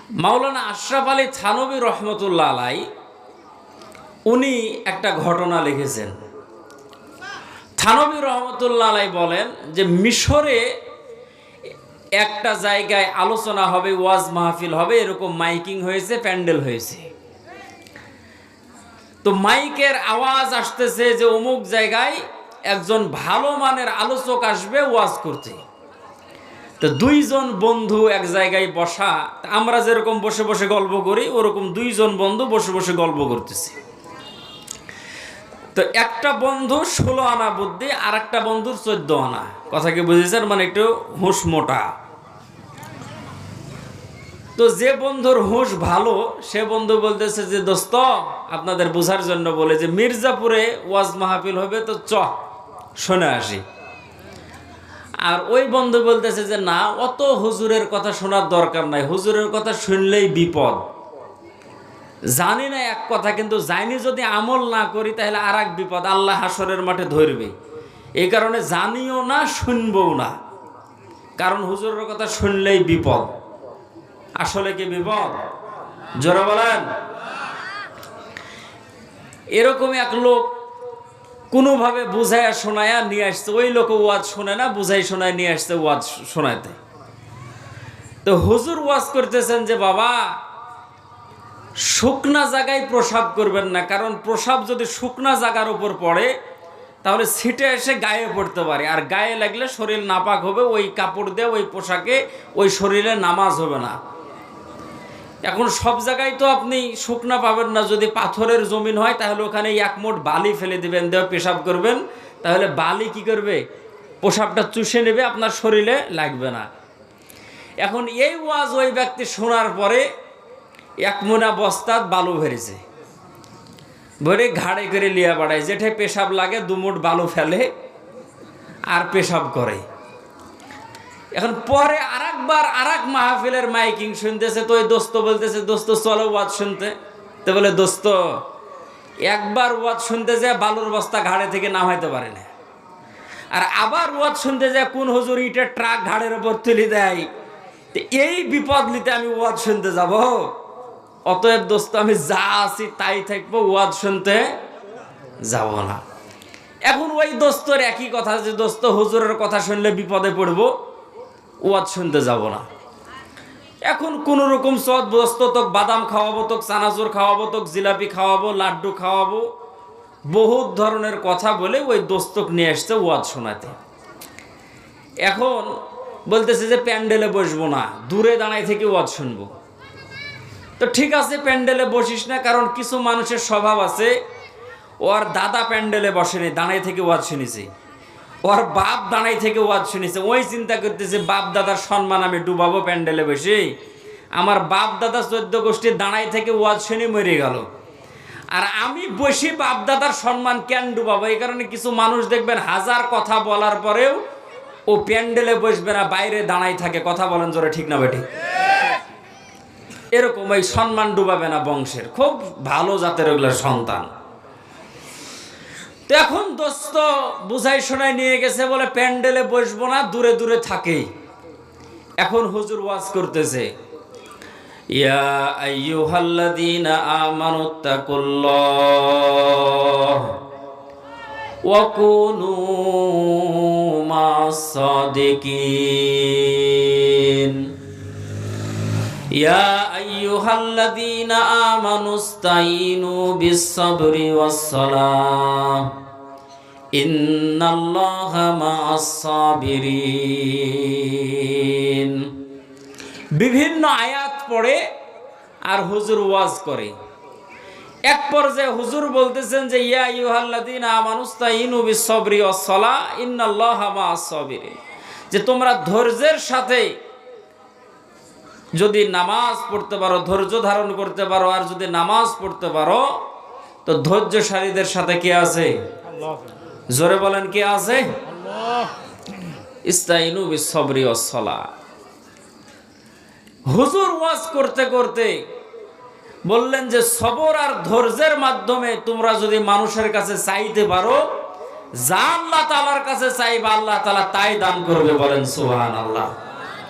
মাওলানা আশরাফ আলী থানভী রহমতুল্লাহ আলাই উনি একটা ঘটনা লিখেছেন। থানভী রহমতুল্লাহ আলাই বলেন যে মিশরে একটা জায়গায় আলোচনা হবে, ওয়াজ মাহফিল হবে, এরকম মাইকিং হয়েছে, প্যান্ডেল হয়েছে। তো মাইকের আওয়াজ আসতেছে যে অমুক জায়গায় একজন ভালো মানের আলোচক আসবে ওয়াজ করতে। তো দুইজন বন্ধু এক জায়গায় বসা, আমরা যেরকম বসে বসে গল্প করি ওরকম দুইজন বন্ধু বসে বসে গল্প করতেছে। তো একটা বন্ধু 16 আনা বুদ্ধি, আর একটা বন্ধুর 14 আনা। কথা কি বুঝেছেন? মানে একটু হুঁশ মোটা। তো যে বন্ধুর হুঁশ ভালো সে বন্ধু বলতেছে যে দোস্ত, আপনাদের বোঝার জন্য বলে যে মির্জাপুরে ওয়াজ মাহফিল হবে, তো শুনে আসি। আর ওই বন্ধু বলতেছে যে না, অত হুজুরের কথা শোনার দরকার নাই, হুজুরের কথা শুনলেই বিপদ। জানি না এক কথা, কিন্তু জানি যদি আমল না করি তাহলে আর এক বিপদ, আল্লাহ হাসরের মাঠে ধরবে। এই কারণে জানিও না, শুনবও না, কারণ হুজুরের কথা শুনলেই বিপদ। আসলে কি বিপদ? জোরে বলেন। এরকম এক লোক কোনোভাবে বুঝাইয়া শোনায়া নিয়ে আসছে, ওই লোক ওয়াজ শোনে না, বুঝাই শোনায় নিয়ে আসছে ওয়াজ শোনাইতে। তো হুজুর ওয়াজ করতেছেন যে বাবা, শুকনা জায়গায় প্রসাব করবেন না, কারণ প্রসাব যদি শুকনা জায়গার উপর পড়ে তাহলে ছিটে এসে গায়ে পড়তে পারে, আর গায়ে লাগলে শরীর নাপাক হবে, ওই কাপড় দিয়ে ওই পোশাকে ওই শরীরে নামাজ হবে না। এখন সব জায়গায় তো আপনি শুকনা পাবেন না। যদি পাথরের জমিন হয় তাহলে ওখানে এক মুঠ বালি ফেলে দিবেন, দেওয়া পেশাব করবেন, তাহলে বালি কি করবে? পোশাকটা চুষে নেবে, আপনার শরীরে লাগবে না। এখন এই ওয়াজ ওই ব্যক্তি শোনার পরে 1 মোনা বস্তাত বালু ভরেছে, ভরে ঘাড়ে করে লিয়া বাড়ায়, যেটা পেশাব লাগে 2 মুঠ বালু ফেলে আর পেশাব করে। এখন পরে আরেকবার আরেক মাহফিলের মাইকিং শুনতেছে, তো ওই দোস্ত বলতেছে দোস্ত চলো ওয়াজ শুনতে। তো বলে দোস্ত, একবার ওয়াজ শুনতে যায় বালুর বস্তা ঘাড়ে থেকে নামাইতে পারে না, আর আবার ওয়াজ শুনতে যায় কোন হুজুর ইটের ট্রাক ঘাড়ের ওপর তুলে দেয়। তো এই বিপদ নিতে আমি ওয়াজ শুনতে যাব? অতএব দোস্ত আমি যা আছি তাই থাকবো, ওয়াজ শুনতে যাব না। এখন ওই দোস্তর একই কথা যে দোস্ত হুজুরের কথা শুনলে বিপদে পড়বো, ওয়াজ শুনতে যাব না। এখন কোন রকম সদ বস্ত, তোক বাদাম খাওয়াবো, তোক চানাচুর খাওয়াবো, তোক জিলাপি খাওয়াবো, লাড্ডু খাওয়াবো, বহুত ধরনের কথা বলে ওই দোস্তক নিয়ে আসছে ওয়াজ শোনাতে। এখন বলতেছে যে প্যান্ডেলে বসবো না, দূরে দাঁড়াই থেকে ওয়াজ শুনবো। তো ঠিক আছে, প্যান্ডেলে বসিস না, কারণ কিছু মানুষের স্বভাব আছে, ওর দাদা প্যান্ডেলে বসেনি, দাঁড়াই থেকে ওয়াজ শুনেছে, ওর বাপ দাঁড়াই থেকে ওয়াজ শুনেছে। ওই চিন্তা করতেছে বাপ দাদার সম্মান আমি ডুবাবো প্যান্ডেলে বসে, আমার বাপ দাদা 14 গোষ্ঠীর দাঁড়াই থেকে ওয়াজ শুনে মরে গেল, আর আমি বসে বাপ দাদার সম্মান কেন ডুবাবো? এই কারণে কিছু মানুষ দেখবেন হাজার কথা বলার পরেও ও প্যান্ডেলে বসবে না, বাইরে দাঁড়াই থাকে। কথা বলেন জোরে, ঠিক না বেঠিক? এরকম এই সম্মান ডুবাবে না বংশের, খুব ভালো জাতের ওগুলোর সন্তান। তো এখন দোস্ত বুঝাই শোনায় নিয়ে গেছে, বলে প্যান্ডেলে বসবো না, দূরে দূরে থাকে। এখন হুজুর ওয়াজ করতেছে, ইয়া আইয়ুহাল্লাযীনা আমানুত্তাকুল্লাহ ওয়া কুনু মা'আস সাদিকিন। ইয়া আইয়ুহাল্লাযীনা আমানুস্তাঈনু বিস-সাবরি ওয়াস-সালাহ ইন্নাল্লাহা মা'আস-সাবিরিন। বিভিন্ন আয়াত পড়ে আর হুজুর ওয়াজ করে। এক পর্যায়ে হুজুর বলতেছেন যে ইয়া আইয়ুহাল্লাযীনা আমানুস্তাঈনু বিস-সাবরি ওয়াস-সালাহ ইন্নাল্লাহা মা'আস-সাবিরিন, যে তোমরা ধৈর্যের সাথে যদি নামাজ পড়তে পারো, ধৈর্য ধারণ করতে পারো, আর যদি নামাজ পড়তে পারো তো ধৈর্যশালীদের সাথে কে আছে? জোরে বলেন, কে আছে? ইস্তাইনু বিস-সাবরি ওয়াস-সালাহ। হুজুর ওয়াজ করতে করতে বললেন যে সবর আর ধৈর্যের মাধ্যমে তোমরা যদি মানুষের কাছে চাইতে পারো, যা আল্লাহ তাআলার কাছে চাইবা আল্লাহ তাআলা তাই দান করবে। বলেন সুবহানাল্লাহ।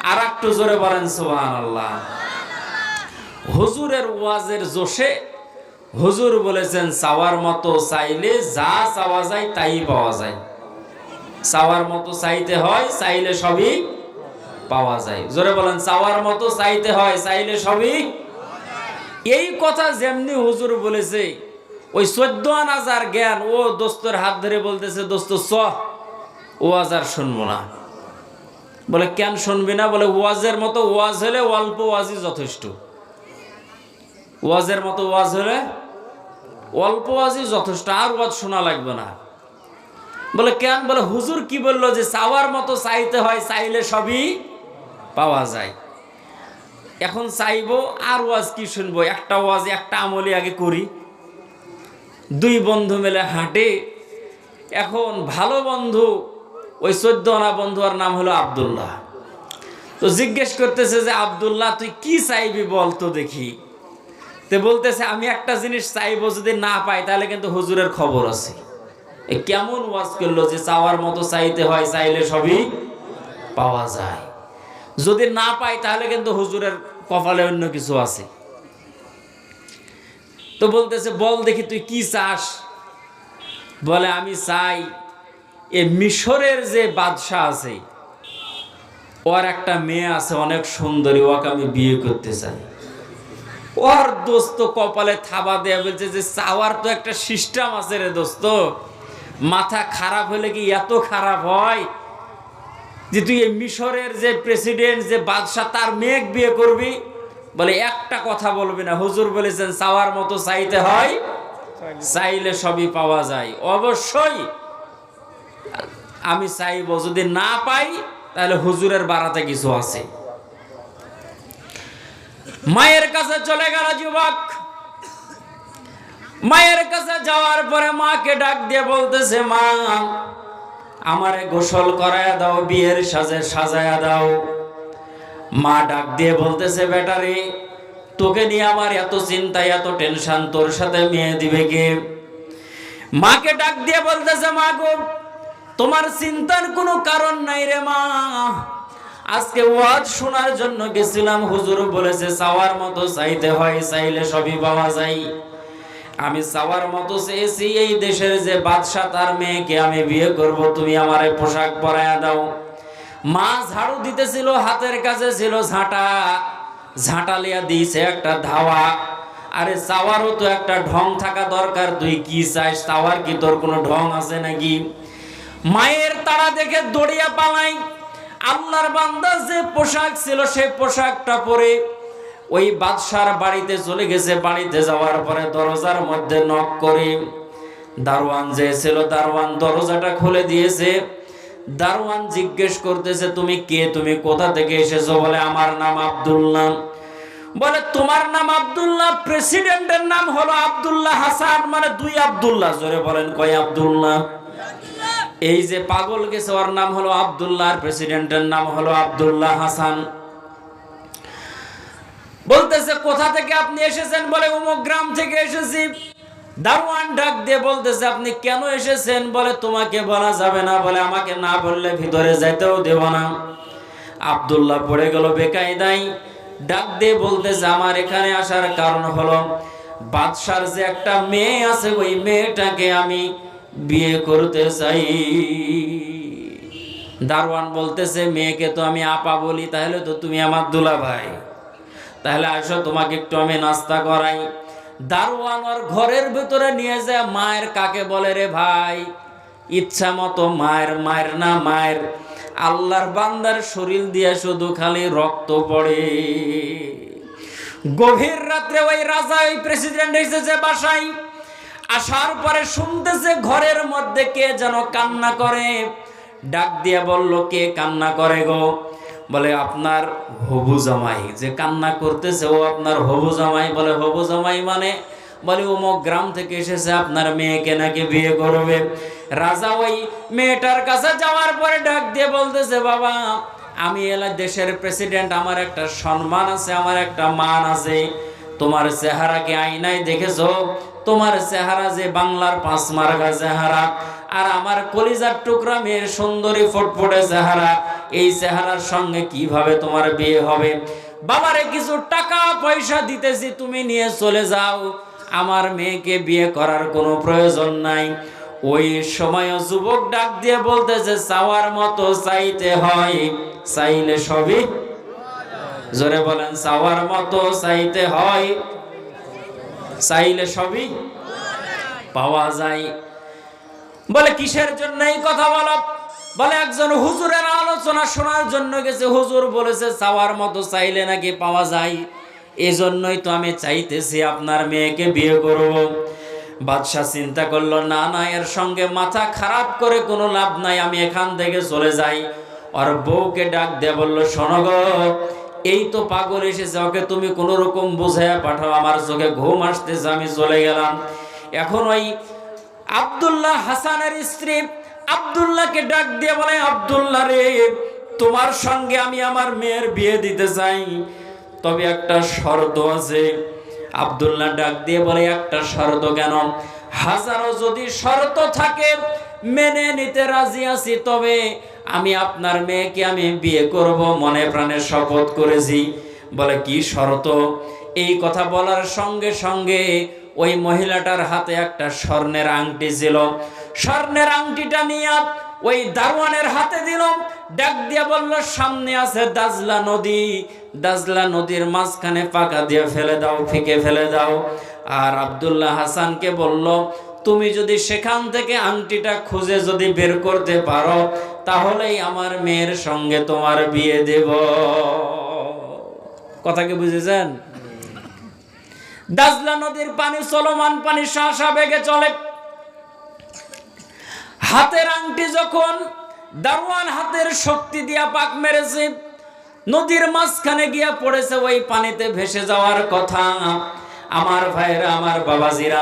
আর একটু জোরে বলেন সুবহানাল্লাহ। হুজুরের ওয়াজের জোশে হুজুর বলেছেন, চাওয়ার মতো চাইলে যা চাওয়া যায় তাই পাওয়া যায়। চাওয়ার মতো চাইতে হয়, চাইলে সবই পাওয়া যায়। জোরে বলেন, চাওয়ার মতো চাইতে হয়, চাইলে সবই। এই কথা যেমনি হুজুর বলেছে, ওই 14 আনাজার জ্ঞান ও দোস্তর হাত ধরে বলতেছে, দোস্ত চ ওয়াজ আর শুনবো না। বলে কেন শুনবি না? বলে ওয়াজের মতো ওয়াজ হলে অল্প ওয়াজই যথেষ্ট। ওয়াজের মতো ওয়াজ হলে অল্প ওয়াজই যথেষ্ট, আর ওয়াজ শোনা লাগবে না। বলে কেন? বলে হুজুর কি বললো যে চাওয়ার মতো চাইতে হয়, চাইলে সবই পাওয়া যায়। এখন চাইবো আর ওয়াজ কি শুনবো? একটা ওয়াজ একটা আমলি আগে করি। 2 বন্ধু মিলে হাঁটে। এখন ভালো বন্ধু ওই 14 আনা বন্ধু, আর নাম হলো আব্দুল্লাহ। তো জিজ্ঞেস করতেছে যে আব্দুল্লাহ তুই কি চাইবি বল তো দেখি। তো বলতেছে আমি একটা জিনিস চাইবো, যদি না পাই তাহলে কিন্তু হুজুরের খবর আছে। কেমন ওয়াজ করলো যে চাওয়ার মতো চাইতে হয়, চাইলে সবই পাওয়া যায়। যদি না পাই তাহলে কিন্তু হুজুরের কপালে অন্য কিছু আছে। তো বলতেছে বল দেখি তুই কি চাস। বলে আমি চাই এ মিশরের যে বাদশাহ আছে, ওর একটা মেয়ে আছে অনেক সুন্দরী, ওকে আমি বিয়ে করতে চাই। ওর দোস্ত কপালে থাবা দেয়া বলছে যে চাওয়ার তো একটা সিস্টেম আছে রে দোস্ত, মাথা খারাপ হলে কি এত খারাপ হয় যে তুই এই মিশরের যে প্রেসিডেন্ট যে বাদশাহ তার মেয়ে বিয়ে করবি? বলে একটা কথা বলবি না, হুজুর বলেছেন চাওয়ার মতো চাইতে হয়, চাইলে সবই পাওয়া যায়। অবশ্যই আমি চাইবো, যদি না পাই তাহলে হুজুরের বাড়াতে কিছু আছে। মায়ের কাছে চলে গেল যুবক। মায়ের কাছে যাওয়ার পরে মাকে ডাক দিয়ে বলতেছে, মা আমারে গোসল করায়া দাও, বিয়ের সাজে সাজায়া দাও। মা ডাক দিয়ে বলতেছে, বেটারে তোকে নিয়ে আমার এত চিন্তা এত টেনশন, তোর সাথে মেয়ে দিবে কে? মাকে ডাক দিয়ে বলতেছে, মা গো তোমার চিন্তার কোনো কারণ নাই রে মা। আজকে ওয়াজ শোনার জন্য গেছিলাম, হুজুর বলেছে চাওয়ার মতো চাইতে হয়, চাইলে সবই পাওয়া যায়। আমি চাওয়ার মতো চেয়েছি এই দেশের যে বাদশাহ তার মেয়েকে আমি বিয়ে করব, তুমি আমারে পোশাক পরায়া দাও। মা ঝাড়ু দিতেছিল, হাতের কাছে ছিল ঝাঁটা, ঝাঁটা লিয়া দিয়েছে একটা ধাওয়া। আরে চাওয়ারও তো একটা ঢং থাকা দরকার, তুই কি চাস? চাওয়ার কি তোর কোনো ঢং আছে নাকি? মায়ের তাড়া দেখে দৌড়িয়া পালাই। আল্লাহর বান্দা যে পোশাক ছিল সেই পোশাকটা পরে ওই বাদশার বাড়িতে চলে গেছে। বাড়িতে যাওয়ার পরে দরজার মধ্যে নক করে দারোয়ান যে ছিল, দারোয়ান দরজাটা খুলে দিয়েছে। দারোয়ান জিজ্ঞেস করতেছে, তুমি কে? তুমি কোথা থেকে এসেছো? বলে আমার নাম আব্দুল্লাহ। বলে তোমার নাম আব্দুল্লাহ? প্রেসিডেন্টের নাম হলো আব্দুল্লাহ হাসান, মানে 2 আব্দুল্লাহ। জোরে বলেন, কয় আব্দুল্লাহ? এই যে পাগল গেছে ওর নাম হলো আব্দুল্লাহ, আর প্রেসিডেন্টের নাম হলো আব্দুল্লাহ হাসান। বলতেছে কোথা থেকে আপনি এসেছেন? বলে অমুক গ্রাম থেকে এসেছি। দারোয়ান ডাক দিয়ে বলতেছে, আপনি কেন এসেছেন? বলে তোমাকে বলা যাবে না, বলে আমাকে না বললে ভিতরে যাইতেও দেব না। আব্দুল্লাহ পড়ে গেল বেকায়দায়। ডাক দিয়ে বলতেছে, আমার এখানে আসার কারণ হলো বাদশার যে একটা মেয়ে আছে, ওই মেয়েটাকে আমি বিয়ে করতে চাই। দারোয়ান বলতেছে, মেয়েকে তো আমি আপা বলি, তাহলে তো তুমি আমার দুলা ভাই, তাহলে আসো তোমাকে একটু আমি নাস্তা করাই। দারোয়ান ওর ঘরের ভিতরে নিয়ে যায়। মায়ের কাকে বলে রে ভাই? ইচ্ছা মতো মায়ের, মায়ের না মায়ের। আল্লাহর বান্দার শরীর দিয়ে শুধু খালি রক্ত পড়ে। গভীর রাত্রে ওই রাজা, ওই প্রেসিডেন্ট এসেছে বাসায়। আসার পরে শুনতেছে ঘরের মধ্যে কে যেন কান্না করে। ডাক দিয়ে বলল, কে কান্না করে গো? বলে আপনার হবু জামাই যে কান্না করতেছে, ও আপনার হবু জামাই। বলে হবু জামাই মানে? বলে অমুক গ্রাম থেকে এসেছে, আপনার মেয়েকে নাকি বিয়ে করবে। রাজা ওই মেয়েটার কাছে যাওয়ার পরে ডাক দিয়ে বলতেছে, বাবা আমি এলা দেশের প্রেসিডেন্ট, আমার একটা সম্মান আছে, আমার একটা মান আছে। তোমার চেহারা কি আয়নায় দেখেছো? তোমার চেহারা যে বাংলার 5 মার্কা চেহারা, আর আমার কলিজার টুকরা মেয়ের সুন্দরী ফুটফুটে চেহারা, এই চেহারার সঙ্গে কিভাবে তোমার বিয়ে হবে? বাবারে কিছু টাকা পয়সা দিতেছি, তুমি নিয়ে চলে যাও, আমার মেয়েকে বিয়ে করার কোনো প্রয়োজন নাই। ওই সময় যুবক ডাক দিয়ে বলতেছে, চাওয়ার মতো চাইতে হয়, চাইলে সবই, জোরে বলেন, চাওয়ার মতো চাইতে হয়, চাইলে সবই পাওয়া যায়। বলে কিসের জন্য এই কথা বলো? বলে একজন হুজুরের আলোচনা শোনার জন্য গেছে, হুজুর বলেছে চাওয়ার মতো চাইলে নাকি পাওয়া যায়, এজন্যই তো আমি চাইতেছি আপনার মেয়েকে বিয়ে করব। বাদশা চিন্তা করলো, না না, এর সঙ্গে মাথা খারাপ করে কোনো লাভ নাই, আমি এখান থেকে চলে যাই। আর বউকে ডাক দিয়ে বলল, শোনো গো, এই তো পাগল এসেছে, ওকে তুমি কোনো রকম বুঝাইয়া পাঠাও, আমার চোখে ঘুম আসতেছে, আমি চলে গেলাম। এখন ওই আব্দুল্লাহ হাসানের স্ত্রী আব্দুল্লাহকে ডাক দিয়ে বলে, আব্দুল্লাহ রে, তোমার সঙ্গে আমি আমার মেয়ের বিয়ে দিতে চাই, তবে একটা শর্ত আছে। আব্দুল্লাহ ডাক দিয়ে বলে, একটা শর্ত কেন? হাজারো যদি শর্ত থাকে মেনে নিতে রাজি আছি, তবে আমি আপনার মেয়েকে আমি বিয়ে করব, মনে প্রাণে শপথ করেছি। বলে কি শর্ত? এই কথা বলার সঙ্গে সঙ্গে ওই মহিলাটার হাতে একটা স্বর্ণের আংটি ছিল, স্বর্ণের আংটিটা নিয়ে ওই দারোয়ানের হাতে দিল, ডাক দিয়ে বলল, সামনে আছে দাজলা নদী, দাজলা নদীর মাঝখানে পাকা দিয়ে ফেলে দাও, ফিকে ফেলে দাও। আর আব্দুল্লাহ হাসানকে বলল, তুমি যদি সেখান থেকে আংটিটা খুঁজে যদি বের করতে পারো, তাহলেই আমার মেয়ের সঙ্গে তোমার বিয়ে দেব। কথা কি বুঝেছেন? দাজলা নদীর পানি চলমান পানি, শাঁসা বেগে চলে। হাতের আংটি যখন দারোয়ান হাতের শক্তি দিয়া পাক মেরেছে, নদীর মাঝখানে গিয়া পড়েছে, ওই পানিতে ভেসে যাওয়ার কথা। আমার ভাইরা, আমার বাবাজিরা,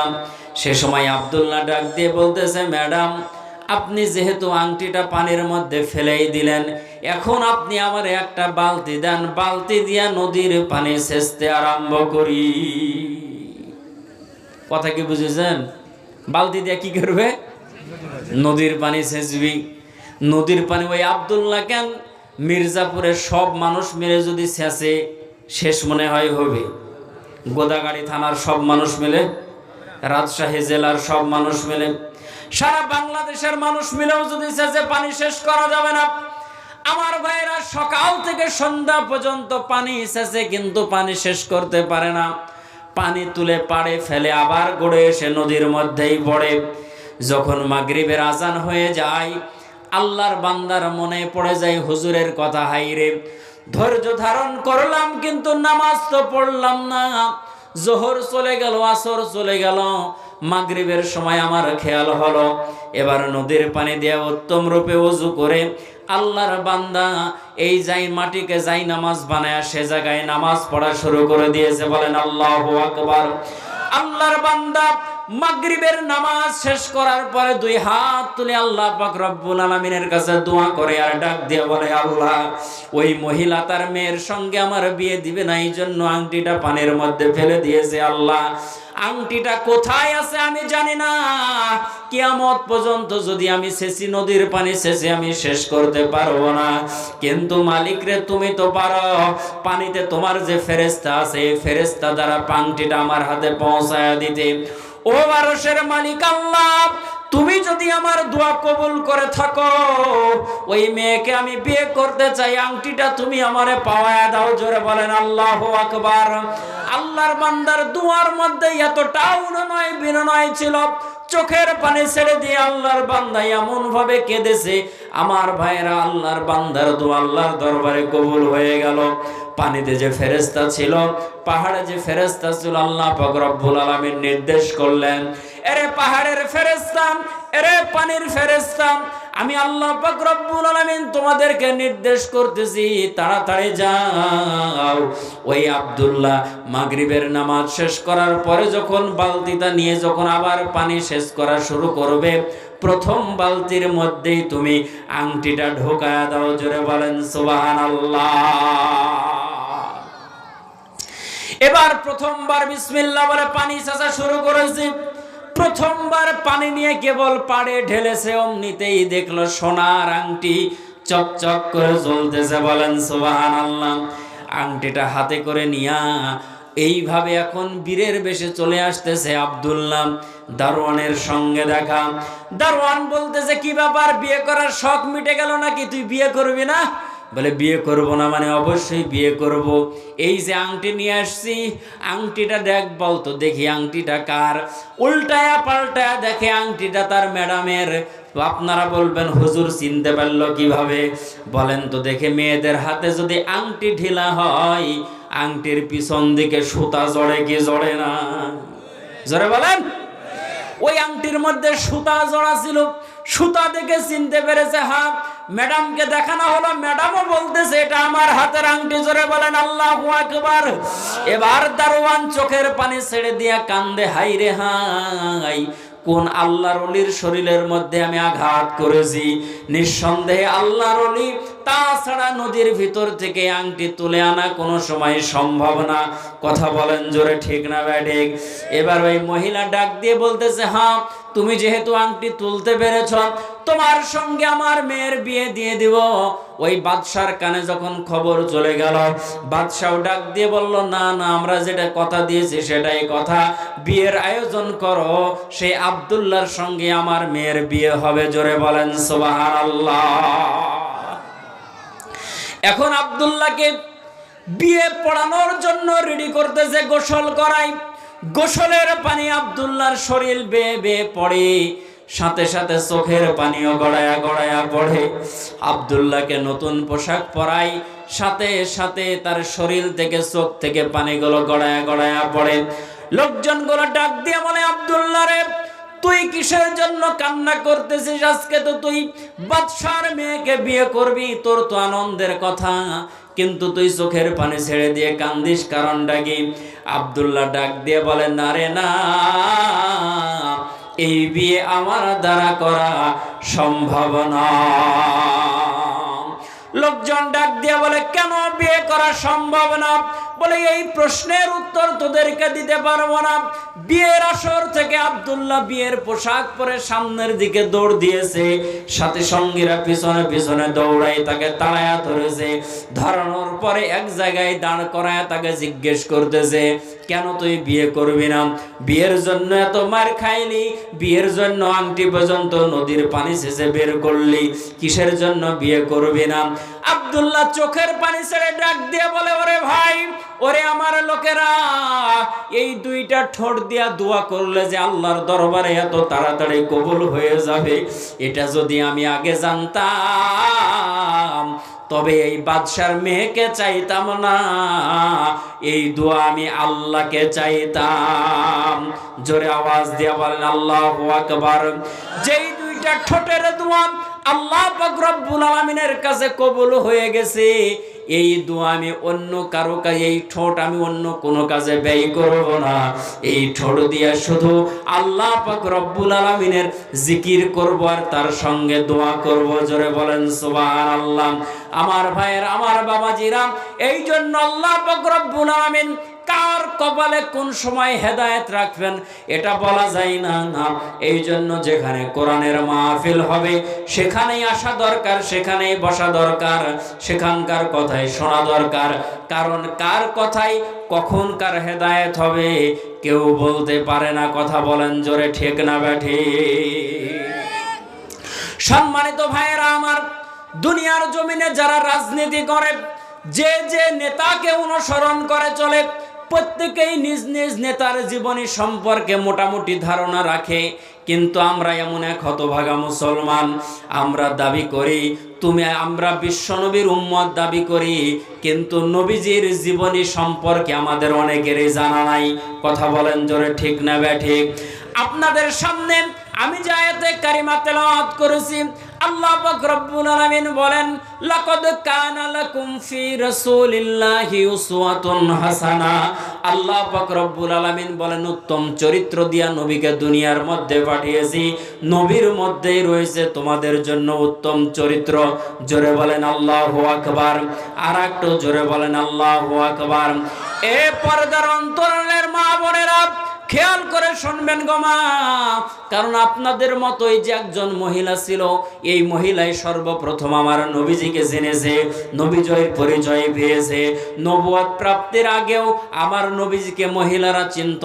সে সময় আব্দুল্লাহ ডাক দিয়ে বলতেছে, ম্যাডাম, আপনি যেহেতু আংটিটা পানির মধ্যে ফেলেই দিলেন, এখন আপনি আমার একটা বালতি দেন, বালতি দিয়া নদীর পানি সেচতে আরম্ভ করি। কথা কি বুঝেছেন? বালতি দিয়া কি করবে? নদীর পানি সেচবি। নদীর পানি ওই আব্দুল্লাহ কেন, মির্জাপুরের সব মানুষ মিলে যদি সেচে, শেষ মনে হয় হবে। গোদাগাড়ি থানার সব মানুষ মিলে, রাজশাহী জেলার সব মানুষ মিলে, সারা বাংলাদেশের মানুষ মিলেও যদি সেচে, পানি শেষ করা যাবে না। আমার ভাইরা সকাল থেকে সন্ধ্যা পর্যন্ত পানি সেচে, কিন্তু পানি শেষ করতে পারে না। পানি তুলে পাড়ে ফেলে আবার গড়ে এসে নদীর মধ্যেই পড়ে। যখন মাগরিবের আজান হয়ে যায়, আল্লাহর বান্দার মনে পড়ে যায় হুজুরের কথা, হাইরে ধৈর্য ধারণ করলাম কিন্তু নামাজ তো পড়লাম না। জোহর চলে গেল, আসর চলে গেল, মাগরিবের সময় আমার খেয়াল হলো, এবার নদীর পানি দিয়ে উত্তম রূপে ওযু করে আল্লাহর বান্দা এই যাই মাটিকে যাই নামাজ বানায়, সে জায়গায় নামাজ পড়া শুরু করে দিয়েছে। বলেন আল্লাহু আকবার। আল্লাহর বান্দা মাগরিবের নামাজ শেষ করার পরে দুই হাত তুলে আল্লাহ পাক রব্বুল আলামিনের কাছে দোয়া করে আর ডাক দিয়ে বলে, আল্লাহ, ওই মহিলা তার মেয়ের সঙ্গে আমার বিয়ে দিবে না, এই জন্য আংটিটা পানির মধ্যে ফেলে দিয়েছে। আল্লাহ, আংটিটা কোথায় আছে আমি জানি না, কিয়ামত পর্যন্ত যদি আমি সেচি, নদীর পানি সেচে আমি শেষ করতে পারবো না, কিন্তু মালিক রে, তুমি তো পারো। পানিতে তোমার যে ফেরেশতা আছে, এই ফেরেশতা দ্বারা আংটিটা আমার হাতে পৌঁছায়া দিতে। ও আরশের মালিক আল্লাহ, তুমি যদি আমার দোয়া কবুল করে থাকো, ওই মেয়েকে আমি বিয়ে করতে চাই, আংটিটা তুমি আমারে পাওয়ায়া দাও। জোরে বলেন আল্লাহু আকবার। আল্লাহর বান্দার দুয়ার মধ্যে এতটাও বিনয় ছিল, চোখের পানি ছেড়ে দিয়ে আল্লাহর বান্দা এমন ভাবে কেঁদেছে। আমার ভাইরা, আল্লাহর বান্দার দোয়া আল্লাহর দরবারে কবুল হয়ে গেল। পানিতে যে ফেরেশতা ছিল, পাহাড়ে যে ফেরেশতা ছিল, আল্লাহ পাক রব্বুল আলামিন নির্দেশ করলেন, এরে পাহাড়ের ফেরেশতা, এরে পানির ফেরেশতা, আমি আল্লাহ পাক রব্বুল আলামিন তোমাদেরকে নির্দেশ করতেছি, তাড়াতাড়ি যাও। ওই আব্দুল্লাহ মাগরিবের নামাজ শেষ করার পরে যখন বালতিটা নিয়ে যখন আবার পানি শেষ করা শুরু করবে, প্রথম বালতির মধ্যেই তুমি আংটিটা ঢোকায়া দাও। জোরে বলেন সুবহানাল্লাহ। এবার প্রথমবার বিসমিল্লাহ বলে পানি ছাঁচা শুরু করেছে। প্রথমবার পানি নিয়ে কেবল পাড়ে ঢেলেছে, অমনিতেই দেখলো সোনার আংটি চকচক করে জ্বলতেছে। বলেন সুবহানাল্লাহ। আংটিটা হাতে করে নিয়া এইভাবে এখন বীরের বেশে চলে আসতেছে আব্দুল্লাহ। দারোয়ানের সঙ্গে দেখা। দারোয়ান বলতেছে, কি ব্যাপার, বিয়ে করার শখ মিটে গেল নাকি? তুই বিয়ে করবি না? বলে, বিয়ে করব না মানে? অবশ্যই বিয়ে করব। এই যে আংটি নিয়ে আসছি, আংটিটা দেখ বলতো দেখি আংটিটা কার। উল্টায়া পাল্টায়া দেখে আংটিটা তার ম্যাডামের। আপনারা বলবেন, হুজুর চিনতে পারলো কিভাবে? বলেন তো দেখে, মেয়েদের হাতে যদি আংটি ঢিলা হয়, আংটির পিছন দিকে সুতা জড়ে কি জড়ে না? জোরে বলেন। ওই আংটির মধ্যে সুতা জড়া ছিল। সুতা দেখে চিনতে পেরেছে। হ্যাঁ, ম্যাডামকে দেখানো হলো, ম্যাডামও বলতেছে এটা আমার হাতের আংটি। জোরে বলেন আল্লাহু আকবার। এবার দারোয়ান চোখের পানি ছেড়ে দিয়া কান্দে, হাই রে হাই, কোন আল্লাহর ওলির শরীরের মধ্যে আমি আঘাত করেছি। নিঃসন্দেহে আল্লাহর ওলি, তাছাড়া নদীর ভিতর থেকে আংটি তুলে আনা কোনো সময় সম্ভব না। কথা বলেন জোরে, ঠিক না ব্যাঠিক? এবার ওই মহিলা ডাক দিয়ে বলতেছে, হ্যাঁ, তুমি যেহেতু আংটি তুলতে পেরেছ, তোমার সঙ্গে আমার মেয়ের বিয়ে দিয়ে দিব। ওই বাদশার কানে যখন খবর চলে গেল, বাদশাও ডাক দিয়ে বলল, না না, আমরা যেটা কথা দিয়েছি সেটাই কথা, বিয়ের আয়োজন করো, সেই আব্দুল্লাহর সঙ্গে আমার মেয়ের বিয়ে হবে। জোরে বলেন সুবহানাল্লাহ। এখন আব্দুল্লাহকে বিয়ে পড়ানোর জন্য রেডি করতেছে, গোসল করাই। গোসলের পানি আব্দুল্লাহর শরীর বেয়ে বেয়ে পড়ে, সাথে সাথে চোখের পানিও গড়ায়া গড়ায়া পড়ে। আব্দুল্লাহকে নতুন পোশাক পরাই, সাথে সাথে তার শরীর থেকে চোখ থেকে পানিগুলো গড়ায়া গড়ায়া পড়ে। লোকজনগুলো ডাক দিয়ে বলে, আব্দুল্লাহ রে, তুই কিসের জন্য কান্না করতেছিস? আজকে তো তুই বাদশার মেয়েকে বিয়ে করবি, তোর তো আনন্দের কথা, কিন্তু তুই চোখের পানি ছেড়ে দিয়ে কান্দিস, কারণটা কি? আব্দুল্লাহ ডাক দিয়ে বলে, না রে না, এই বিয়ে আমার দ্বারা করা সম্ভব না। লোকজন ডাক দিয়ে বলে, কেন বিয়ে করা সম্ভব না? বলে, এই প্রশ্নের উত্তর তোদেরকে দিতে পারবো না। বিয়ের আসর থেকে আব্দুল্লাহ বিয়ের পোশাক পরে সামনের দিকে দৌড় দিয়েছে, সাথে সঙ্গীরা পিছনে পিছনে দৌড়াই তাকে তাড়ায়া ধরেছে। ধরানোর পরে এক জায়গায় দাঁড় করায় তাকে জিজ্ঞেস করতেছে, কেন তুই বিয়ে করবি না? বিয়ের জন্য এত মার খাইলি, বিয়ের জন্য আংটি পর্যন্ত নদীর পানি ছেঁচে বের করলি, কিসের জন্য বিয়ে করবি না? আব্দুল্লাহ চোখের পানি ছেড়ে ডাক দিয়ে বলে, ওরে ভাই, ওরে আমার লোকেরা, এই দুইটা ঠোঁট দিয়া দোয়া করলে যে আল্লাহর দরবারে এত তাড়াতাড়ি কবুল হয়ে যাবে, এটা যদি আমি আগে জানতাম তবে এই বাদশার মেয়েকে চাইতাম না, এই দোয়া আমি আল্লাহকে চাইতাম। জোরে আওয়াজ দিয়া বলেন আল্লাহু আকবার। যেই দুইটা ঠোঁটের দোয়া আল্লাহ পাক রব্বুল আলামিনের কাছে কবুল হয়ে গেছে, এই দোয়া আমি অন্য কারো কাছে, এই ঠোঁট আমি অন্য কোনো কাজে ব্যয় করব না। এই ঠোঁট দিয়ে শুধু আল্লাহ পাক রব্বুল আলামিনের জিকির করব আর তার সঙ্গে দোয়া করব। জোরে বলেন সুবহানাল্লাহ। আমার ভাইয়ের, আমার বাবাজিরা, এই জন্য আল্লাহ পাক রব্বুল আলামিন কার কপালে কোন সময় হেদায়েত রাখবেন এটা বলা যায় না। এই জন্য যেখানে কোরআনের মাহফিল হবে সেখানেই আসা দরকার, সেখানেই বসা দরকার, সেখানকার কথাই শোনা দরকার। কারণ কার কথায় কখন কার হেদায়েত হবে কেউ বলতে পারে না। কথা বলেন জোরে, ঠিক না ব্যাঠিক? সম্মানিত ভাইয়েরা আমার, দুনিয়ার জমিনে যারা রাজনীতি করে, যে যে নেতাকে অনুসরণ করে চলে, প্রত্যেকেই নিজ নিজ নেতার জীবনী সম্পর্কে মোটামুটি ধারণা রাখে। কিন্তু আমরা এমন এক হতভাগা মুসলমান, আমরা দাবি করি আমরা বিশ্বনবীর উম্মত দাবি করি, কিন্তু নবীজির জীবনী সম্পর্কে আমাদের অনেকেরই জানা নাই। কথা বলেন জোরে, ঠিক না ব্যাঠিক? আপনাদের সামনে আমি যে আয়াতে কারিমা তেলাওয়াত করেছি, আল্লাহ পাক রব্বুল আলামিন বলেন, লাকাদ কানা লাকুম ফি রাসূলিল্লাহি উসওয়াতুন হাসানা। আল্লাহ পাক রব্বুল আলামিন বলেন, উত্তম চরিত্র দিয়া নবীকে দুনিয়ার মধ্যে পাঠিয়েছি, নবীর মধ্যেই রয়েছে তোমাদের জন্য উত্তম চরিত্র। জোরে বলেন আল্লাহু আকবার। আর একটু জোরে বলেন আল্লাহু আকবার। এ পর্দার অন্তরালের মা বোনেরা, খেয়াল করে শুনবেন গো মা, কারণ আপনাদের মতোই যে একজন মহিলা ছিল, এই মহিলাই সর্বপ্রথম আমার নবীজিকে জেনেছে, নবীজয়ের পরিচয় পেয়েছে। নবুয়ত প্রাপ্তির আগেও আমার নবীজিকে মহিলারা চিনত,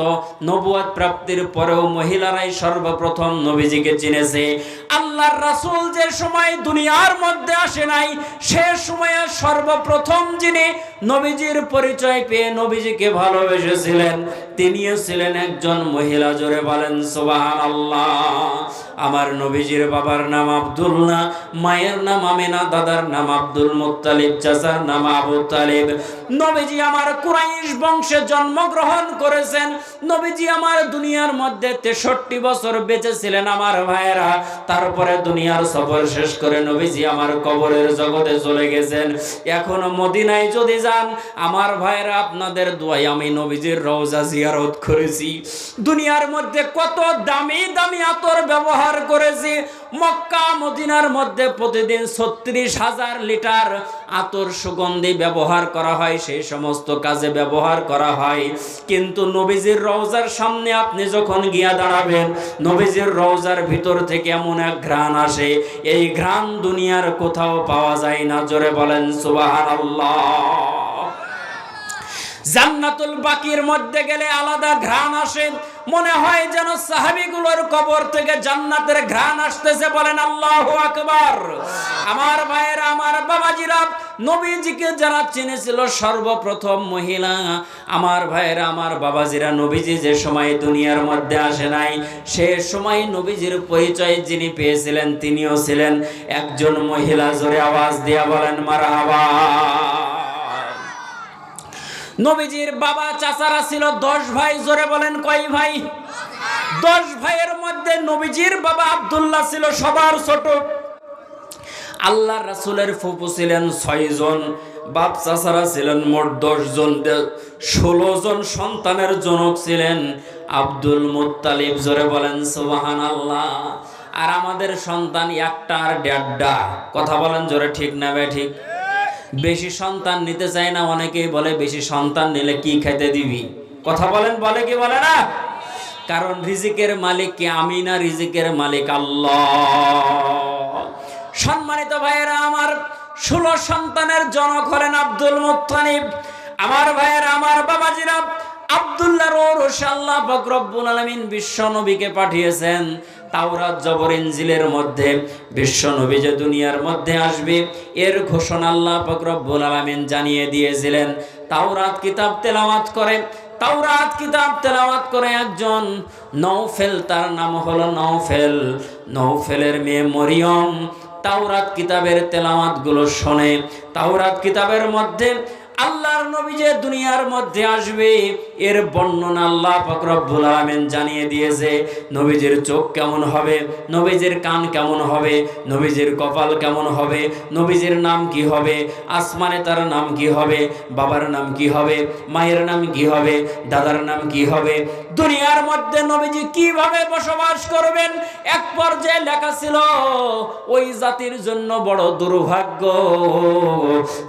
নবুয়ত প্রাপ্তির পরেও মহিলারাই সর্বপ্রথম নবীজিকে চিনেছে। আল্লাহর রাসূল যে সময় দুনিয়ার মধ্যে আসে নাই, সে সময়ে সর্বপ্রথম যিনি নবীজির পরিচয় পেয়ে নবীজিকে ভালোবেসেছিলেন, তিনিও ছিলেন একজন মহিলা। জোরে বলেন সুবহানাল্লাহ। আমার নবীজির বাবার নাম আব্দুল্লাহ, মায়ের নাম আমিনা, দাদার নাম আব্দুল মুত্তালিব, চাচার নাম আবু তালিব। নবীজি আমার কুরাইশ বংশে জন্মগ্রহণ করেছেন। নবীজি আমার দুনিয়ার মধ্যে 63 বছর বেঁচে ছিলেন আমার ভাইয়েরা। তারপরে দুনিয়ার সফর শেষ করে নবীজি আমার কবরের জগতে চলে গেছেন। এখনো মদিনায় যদি যান আমার ভাইয়েরা, আপনাদের দোয়ায় আমি নবীজির রওজা জিয়ারত করেছি। দুনিয়ার মধ্যে কত দামি দামি আতর ব্যবহার করেছি। মক্কা মদিনার মধ্যে প্রতিদিন 36,000 লিটার আতর সুগন্ধি ব্যবহার করা হয়, সেই সমস্ত কাজে ব্যবহার করা হয়। কিন্তু নবীজির রওজার সামনে আপনি যখন গিয়া দাঁড়াবেন, নবীজির রওজার ভিতর থেকে এমন এক ঘ্রাণ আসে, এই ঘ্রাণ দুনিয়ার কোথাও পাওয়া যায় না। জোরে বলেন সুবহানাল্লাহ। জান্নাতুল বাকির মধ্যে গেলে আলাদা ঘ্রাণ আসে, মনে হয় যেন সাহাবীগুলোর কবর থেকে জান্নাতের ঘ্রাণ আসতেছে। বলেন আল্লাহু আকবার। আমার ভাইয়েরা, আমার বাবাজিরা, নবীজিকে যারা চিনেছিল সর্বপ্রথম মহিলা, আমার ভাইয়েরা, আমার বাবাজিরা, নবীজি যে সময় দুনিয়ার মধ্যে আসে নাই, সে সময় নবীজির পরিচয় যিনি পেয়েছিলেন তিনিও ছিলেন একজন মহিলা। জোরে আওয়াজ দিয়া বলেন মারহাবা। নবীজির বাবা চাচারা ছিল 10 ভাই। জোরে বলেন কয় ভাই? 10 ভাইয়ের মধ্যে নবীজির বাবা আব্দুল্লাহ ছিল সবার ছোট। আল্লাহর রাসূলের ফুফু ছিলেন 6 জন, বাপ চাচারা ছিলেন মোট 10 জন। 16 জন সন্তানের জনক ছিলেন আব্দুল মুত্তালিব। জোরে বলেন সুবহানাল্লাহ। আর আমাদের সন্তান একটা আর 1.5টা। কথা বলেন জোরে, ঠিক না বে ঠিক? বেশি সন্তান নিতে চায় না অনেকেই, বলে বেশি সন্তান নিলে কি খেতে দিবি। কথা বলেন, বলে কি বলে না? কারণ রিজিকের মালিক কে? আমি না, রিজিকের মালিক আল্লাহ। সম্মানিত ভাইয়েরা আমার, 16 সন্তানের জনক হলেন আব্দুল মুত্তালিব। আমার ভাইয়েরা, আমার বাবাজিরা, আব্দুল্লাহর ওরসে আল্লাহ পাক রব্বুল আলামিন বিশ্ব নবীকে পাঠিয়েছেন। তাওরাত জবর ইনজিলের মধ্যে বিশ্ব নবী যে দুনিয়ার মধ্যে আসবে, এর ঘোষণা আল্লাহ পাক রব্বুল আলামিন জানিয়ে দিয়েছিলেন। তাওরাত কিতাব তেলাওয়াত করে, তাওরাত কিতাব তেলাওয়াত করে একজন নওফেল, তার নাম হলো নওফেল। নওফেলের মেয়ে মরিয়ম তাওরাত কিতাবের তেলাওয়াত গুলো শোনে। তাওরাত কিতাবের মধ্যে আল্লাহর নবী যে দুনিয়ার মধ্যে আসবে, এর বর্ণনা আল্লাহ পাক রব্বুল আলামিন জানিয়ে দিয়েছে। নবীজির চোখ কেমন হবে, নবীজির কান কেমন হবে, নবীজির কপাল কেমন হবে, নবীজির নাম কি হবে, আসমানে তার নাম কি হবে, বাবার নাম কি হবে, মায়ের নাম কি হবে, দাদার নাম কি হবে, দুনিয়ার মধ্যে নবীজি কিভাবে বসবাস করবেন। এক পর্যায়ে লেখা ছিল, ওই জাতির জন্য বড় দুর্ভাগ্য,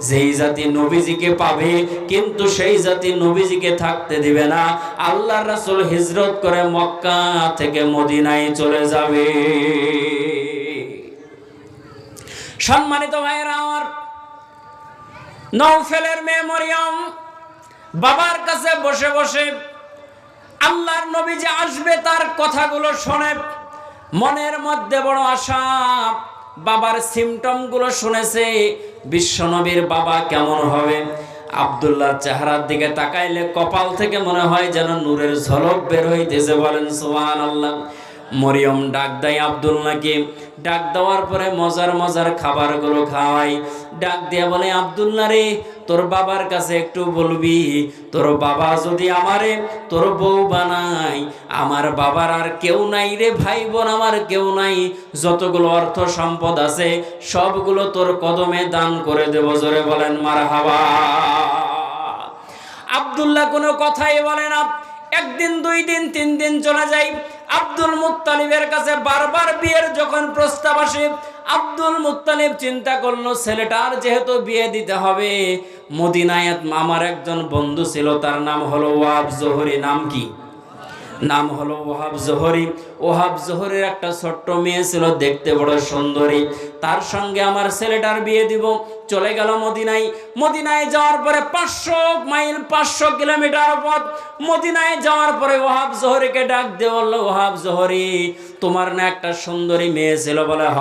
যেই জাতি নবীজিকে পাবে কিন্তু সেই জাতি নবীজিকে থাকতে দিবে না। আল্লাহর রাসূল হিজরত করে মক্কা থেকে মদিনায় চলে যাবে। সম্মানিত ভাইয়েরা আমার, নওফেলের মেয়ে মরিয়ম বাবার কাছে বসে বসে আল্লাহর নবী যে আসবে তার কথাগুলো শোনে, মনের মধ্যে বড় আশা। বাবার সিমটম গুলো শুনেছে, বিশ্বনবীর বাবা কেমন হবে। আব্দুল্লাহর চেহারার দিকে তাকাইলে কপাল থেকে মনে হয় যেন নূরের ঝলক বের হইতেছে। বলেন সুবহানাল্লাহ। মরিয়ম ডাক দেয় আব্দুল্লাহকে। ডাক দেওয়ার পরে মজার মজার খাবারগুলো খাওয়াই। ডাক দিয়ে বলে, আব্দুল্লাহ রে, তোর বাবার কাছে একটু বলবি, তোর বাবা যদি আমারে তোর বউ বানাই, আমার বাবার আর কেউ নাই রে, ভাই বোন আমার কেউ নাই, যতগুলো অর্থ সম্পদ আছে সবগুলো তোর কদমে দান করে দেব। জোরে বলেন মারহাবা। আব্দুল্লাহ কোনো কথাই বলে না। একদিন, 2 দিন, 3 দিন চলে যায়। আব্দুল মুত্তালিবের কাছে বারবার বিয়ের যখন প্রস্তাব আসে, আব্দুল মুত্তালিব চিন্তা করলো ছেলেটার যেহেতু বিয়ে দিতে হবে, মদিনায় আমার একজন বন্ধু ছিল, তার নাম হলো ওয়াব জোহরি। নাম কি? নাম হলো ওহাব জোহরি। ওহাব জোহরের একটা ছোট্ট মেয়ে ছিল, দেখতে বড় সুন্দরী। তার সঙ্গে আমার ছেলেটার বিয়ে দিব। চলে গেল মদিনায়। মদিনায় যাওয়ার পরে 500 মাইল 500 কিলোমিটার পথ। মদিনায় যাওয়ার পরে ওহাব জোহরিকে ডাক দিয়ে বলল, ওহাব জোহরি, তোমার না একটা সুন্দরী মেয়ে ছিল? বলে হ।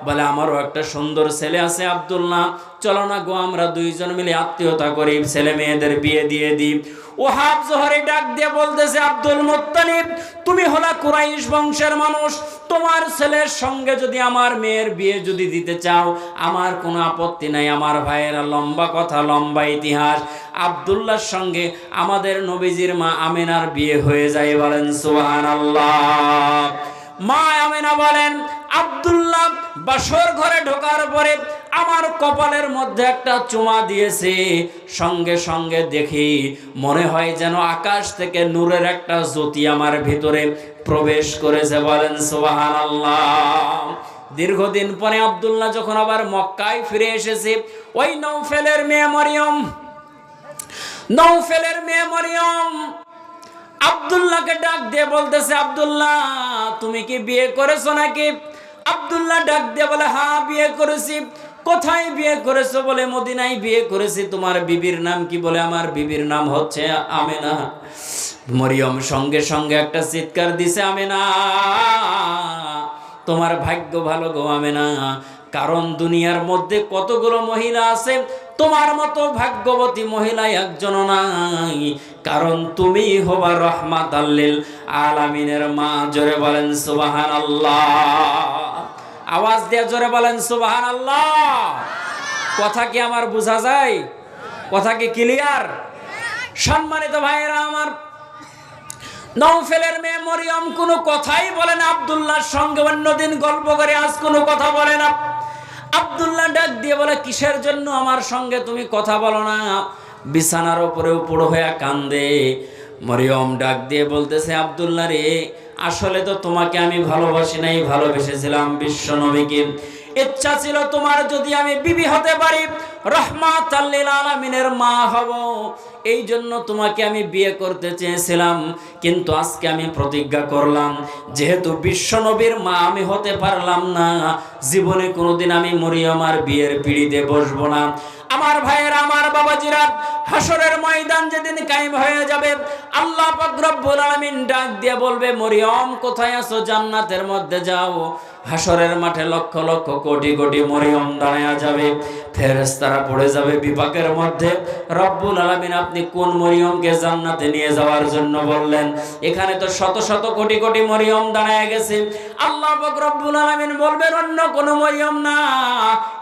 বলে আমারও একটা সুন্দর ছেলে আছে আব্দুল্লাহ, চলো না গো আমরা দুইজন মিলে আত্মীয়তা করি, ছেলে মেয়েদের বিয়ে দিয়ে দিই। ওহাব জোহরি ডাক দিয়ে বলতেছে, আব্দুল মুত্তালিব, তুমি হলা কুরাইশ বংশের মানুষ, তোমার ছেলের সঙ্গে যদি আমার মেয়ের বিয়ে যদি দিতে চাও আমার কোনো আপত্তি নাই। আমার ভাইয়েরা, লম্বা কথা, লম্বা ইতিহাস। আব্দুল্লাহর সঙ্গে আমাদের নবীজির মা আমিনার বিয়ে হয়ে যায়। বলেন সুবহানাল্লাহ। মা আমিনা বলেন, আব্দুল্লাহ বাসর ঘরে ঢোকার পরে আমার কপালের মধ্যে একটা চুমা দিয়েছে। সঙ্গে সঙ্গে দেখি মনে হয় যেন আকাশ থেকে নূরের একটা জ্যোতি আমার ভিতরে প্রবেশ করেছে। বলেন সুবহানাল্লাহ। দীর্ঘদিন পরে আব্দুল্লাহ যখন আবার মক্কায় ফিরে এসেছে, ওই নৌফেলের মেয়ে মরিয়ম আব্দুল্লাহকে ডাক দিয়ে বলতেছে, আব্দুল্লাহ তুমি কি বিয়ে করেছো নাকি? আব্দুল্লাহ ডাক দিয়ে বলে, হ্যাঁ বিয়ে করেছি। কোথায় বিয়ে করেছো? বলে মদিনায় বিয়ে করেছি। তোমার বিবির নাম কি? বলে আমার বিবির নাম হচ্ছে আমেনা। মরিয়ম সঙ্গে সঙ্গে একটা চিৎকার দিছে, আমেনা তোমার ভাগ্য ভালো গো আমেনা, কারণ দুনিয়ার মধ্যে কতগুলো মহিলা আছে, তোমার মতো ভাগ্যবতী মহিলা একজনও নাই, কারণ তুমি হবা রহমাতাল লিল আলামিনের মা। জোরে বলেন সুবহানাল্লাহ। আওয়াজ দিয়ে জোরে বলেন সুবহানাল্লাহ। কথা কি আমার বোঝা যায়? কথা কি ক্লিয়ার? সম্মানিত ভাইয়েরা আমার, নওফেলের মেয়ে মরিয়ম কোনো কথাই বলে না আব্দুল্লাহর সঙ্গে। অন্যদিন গল্প করে, আজ কোনো কথা বলে না। আব্দুল্লাহ ডাক দিয়ে বলে, কিসের জন্য আমার সঙ্গে তুমি কথা বলো না? বিছানার উপরে উপড়ো হয়ে কান্দে। মরিয়ম ডাক দিয়ে বলতেছে, আব্দুল্লাহ রে, আসলে তো তোমাকে আমি ভালোবাসি নাই, ভালোবেসেছিলাম বিশ্ব নবীকে। ইচ্ছা ছিল তোমার যদি আমি বিবি হতে পারি, রহমাতাল লিল আলামিনের মা হব, এই জন্য তোমাকে আমি বিয়ে করতে চেয়েছিলাম। কিন্তু আজকে আমি প্রতিজ্ঞা করলাম, যেহেতু বিশ্ব নবীর মা আমি হতে পারলাম না, জীবনে কোনোদিন আমি মরিয়মার বিয়ের পিঁড়িতে বসবো না। আমার ভাইয়েরা, আমার বাবাজিরা, হাসরের ময়দান যেদিন কায়েম হয়ে যাবে, আল্লাহ পাক রব্বুল আলামিন ডাক দিয়ে বলবে, মরিয়ম কোথায় আছো? জান্নাতের মধ্যে যাও। হাসরের মাঠে লক্ষ লক্ষ কোটি কোটি মরিয়ম দাঁড়ায়া যাবে। ফেরেশতারা পড়ে যাবে বিপাকের মধ্যে, রব্বুল আলামিন আপনি কোন মরিয়মকে জান্নাতে নিয়ে যাওয়ার জন্য বললেন? এখানে তো শত শত কোটি কোটি মরিয়ম দাঁড়ায়া গেছে। আল্লাহ পাক রব্বুল আলামিন বলবেন, অন্য কোন মরিয়ম না,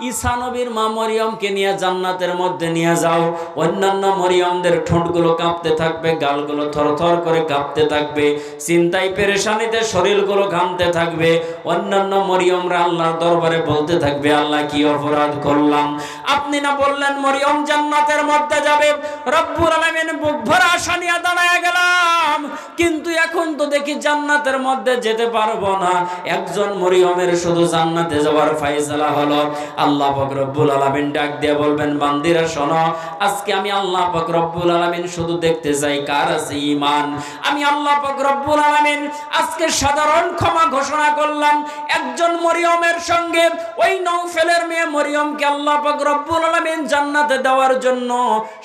ঈসা নবীর মা মরিয়মকে নিয়ে জান্নাতের মধ্যে নিয়ে যাও। অন্যান্য মরিয়মদের ঠোঁটগুলো কাঁপতে থাকবে, গালগুলো থরথর করে কাঁপতে থাকবে, চিন্তায় পেরেশানিতে শরীরগুলো ঘামতে থাকবে। অন্যান্য মরিয়মরা আল্লাহর দরবারে বলতে থাকবে, আল্লাহ কি অপরাধ করলাম? আপনি না বললেন মরিয়ম জান্নাতের মধ্যে যাবে? রব্বুল আলামিন বুক ভরা আশা নিয়ে দাঁড়ায় গেলাম, কিন্তু এখন তো দেখি জান্নাতের মধ্যে যেতে পারবো না। একজন মরিয়মের শুধু জান্নাতে যাওয়ার ফায়সালা হলো। আল্লাহ পাক রব্বুল আলামিন ডাক দিয়ে বলবেন, বান্দিরা শোনো, আজকে আমি আল্লাহ পাক রব্বুল আলামিন শুধু দেখতে চাই কার আছে ঈমান। আমি আল্লাহ পাক রব্বুল আলামিন আজকে সাধারণ ক্ষমা ঘোষণা করলাম। একজন মরিয়মের সঙ্গে ওই নওফেলের মেয়ে মরিয়মকে আল্লাহ পাক রব্বুল আলামিন জান্নাতে দেওয়ার জন্য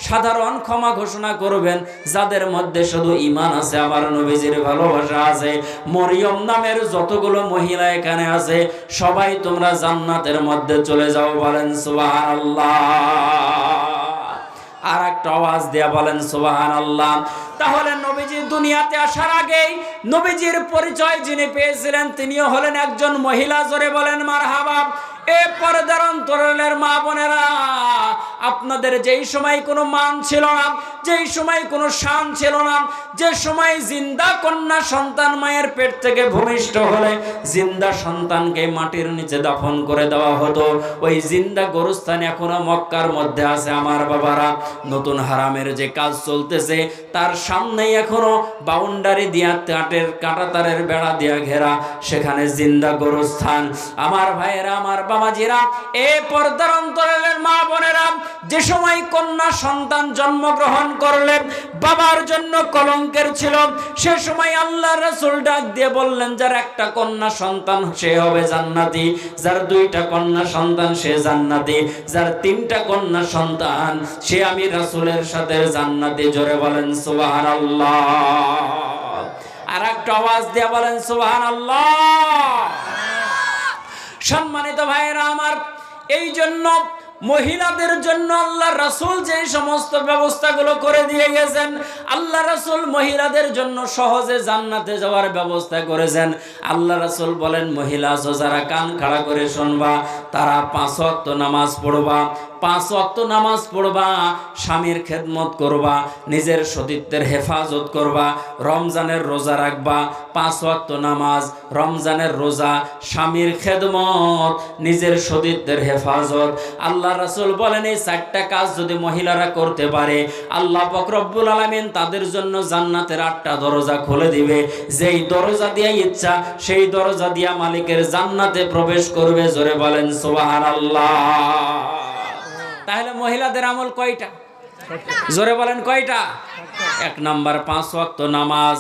সাধারণ ক্ষমা ঘোষণা করবেন, যাদের মধ্যে শুধু ঈমান আছে, আমার নবীজির ভালোবাসা আছে। মরিয়ম নামের যতগুলো মহিলা এখানে আছে, সবাই তোমরা জান্নাতের মধ্যে চলে যাও। বলেন সুবহানাল্লাহ। আর একটা আওয়াজ দিয়া বলেন সুবহানাল্লাহ। তাহলে নবীজি দুনিয়াতে আসার আগেই নবীজির পরিচয় যিনি পেয়েছিলেন, তিনিও হলেন একজন মহিলা। জোরে বলেন মারহাবা। এ পর্দার অন্তরালের মা বোনেরা, আপনাদের যেই সময় কোনো মান ছিল না, যেই সময় কোনো শান ছিল না, যে সময় জিন্দা কন্যা সন্তান মায়ের পেট থেকে ভূমিষ্ঠ হলে জিন্দা সন্তানকে মাটির নিচে দাফন করে দেওয়া হতো, ওই জিন্দা গোরস্থান এখনো মক্কার মধ্যে আছে। আমার বাবারা, নতুন হারামের যে কাজ চলতেছে, তার সামনেই এখনো বাউন্ডারি দিয়া কাঠের কাঁটাতারের বেড়া দিয়া ঘেরা, সেখানে জিন্দা গোরস্থান। আমার ভাইয়েরা, আমার বাবাজিরা, এ পর্দার অন্তরালের মা বোনেরা, যে সময় কন্যা সন্তান জন্মগ্রহণ করলেন বাবার জন্য কলঙ্কের ছিল, সে সময় আল্লাহ রাসূল ডাক দিয়ে বললেন, যার একটা কন্যা সন্তান সে হবে জান্নাতি, যার দুইটা কন্যা সন্তান সে জান্নাতি, যার তিনটা কন্যা সন্তান সে আমি রাসূলের সাথে জান্নাতি। জোরে বলেন সুবহানাল্লাহ। আর একটা আওয়াজ দিয়ে বলেন সুবহানাল্লাহ। সম্মানিত ভাইয়েরা আমার, এই জন্য মহিলাদের জন্য আল্লাহ রাসূল যে সমস্ত ব্যবস্থাগুলো করে দিয়ে গেছেন, আল্লাহ রাসূল মহিলাদের জন্য সহজে জান্নাতে যাওয়ার ব্যবস্থা করেছেন। আল্লাহ রাসূল বলেন, মহিলা যারা কান খাড়া করে শুনবা, তারা 5 ওয়াক্ত নামাজ পড়বা, 5 ওয়াক্ত নামাজ পড়বা, স্বামীর খেদমত করবা, নিজের সতীত্বের হেফাজত করবা, রমজানের রোজা রাখবা, 5 ওয়াক্ত নামাজ, রমজানের রোজা, স্বামীর খেদমত, নিজের সতীত্বের হেফাজত। আল্লাহ রাসূল বলেন, এই 4টা কাজ যদি মহিলারা করতে পারে, আল্লাহ পাক রব্বুল আলামিন তাদের জন্য জান্নাতের 8টা দরজা খুলে দিবে। যেই দরজা দিয়ে ইচ্ছা সেই দরজা দিয়া মালিকের জান্নাতে প্রবেশ করবে। জোরে বলেন সুবহানাল্লাহ। তাহলে মহিলাদের আমল কয়টা? জোরে বলেন কয়টা? 1 নাম্বার 5 ওয়াক্ত নামাজ,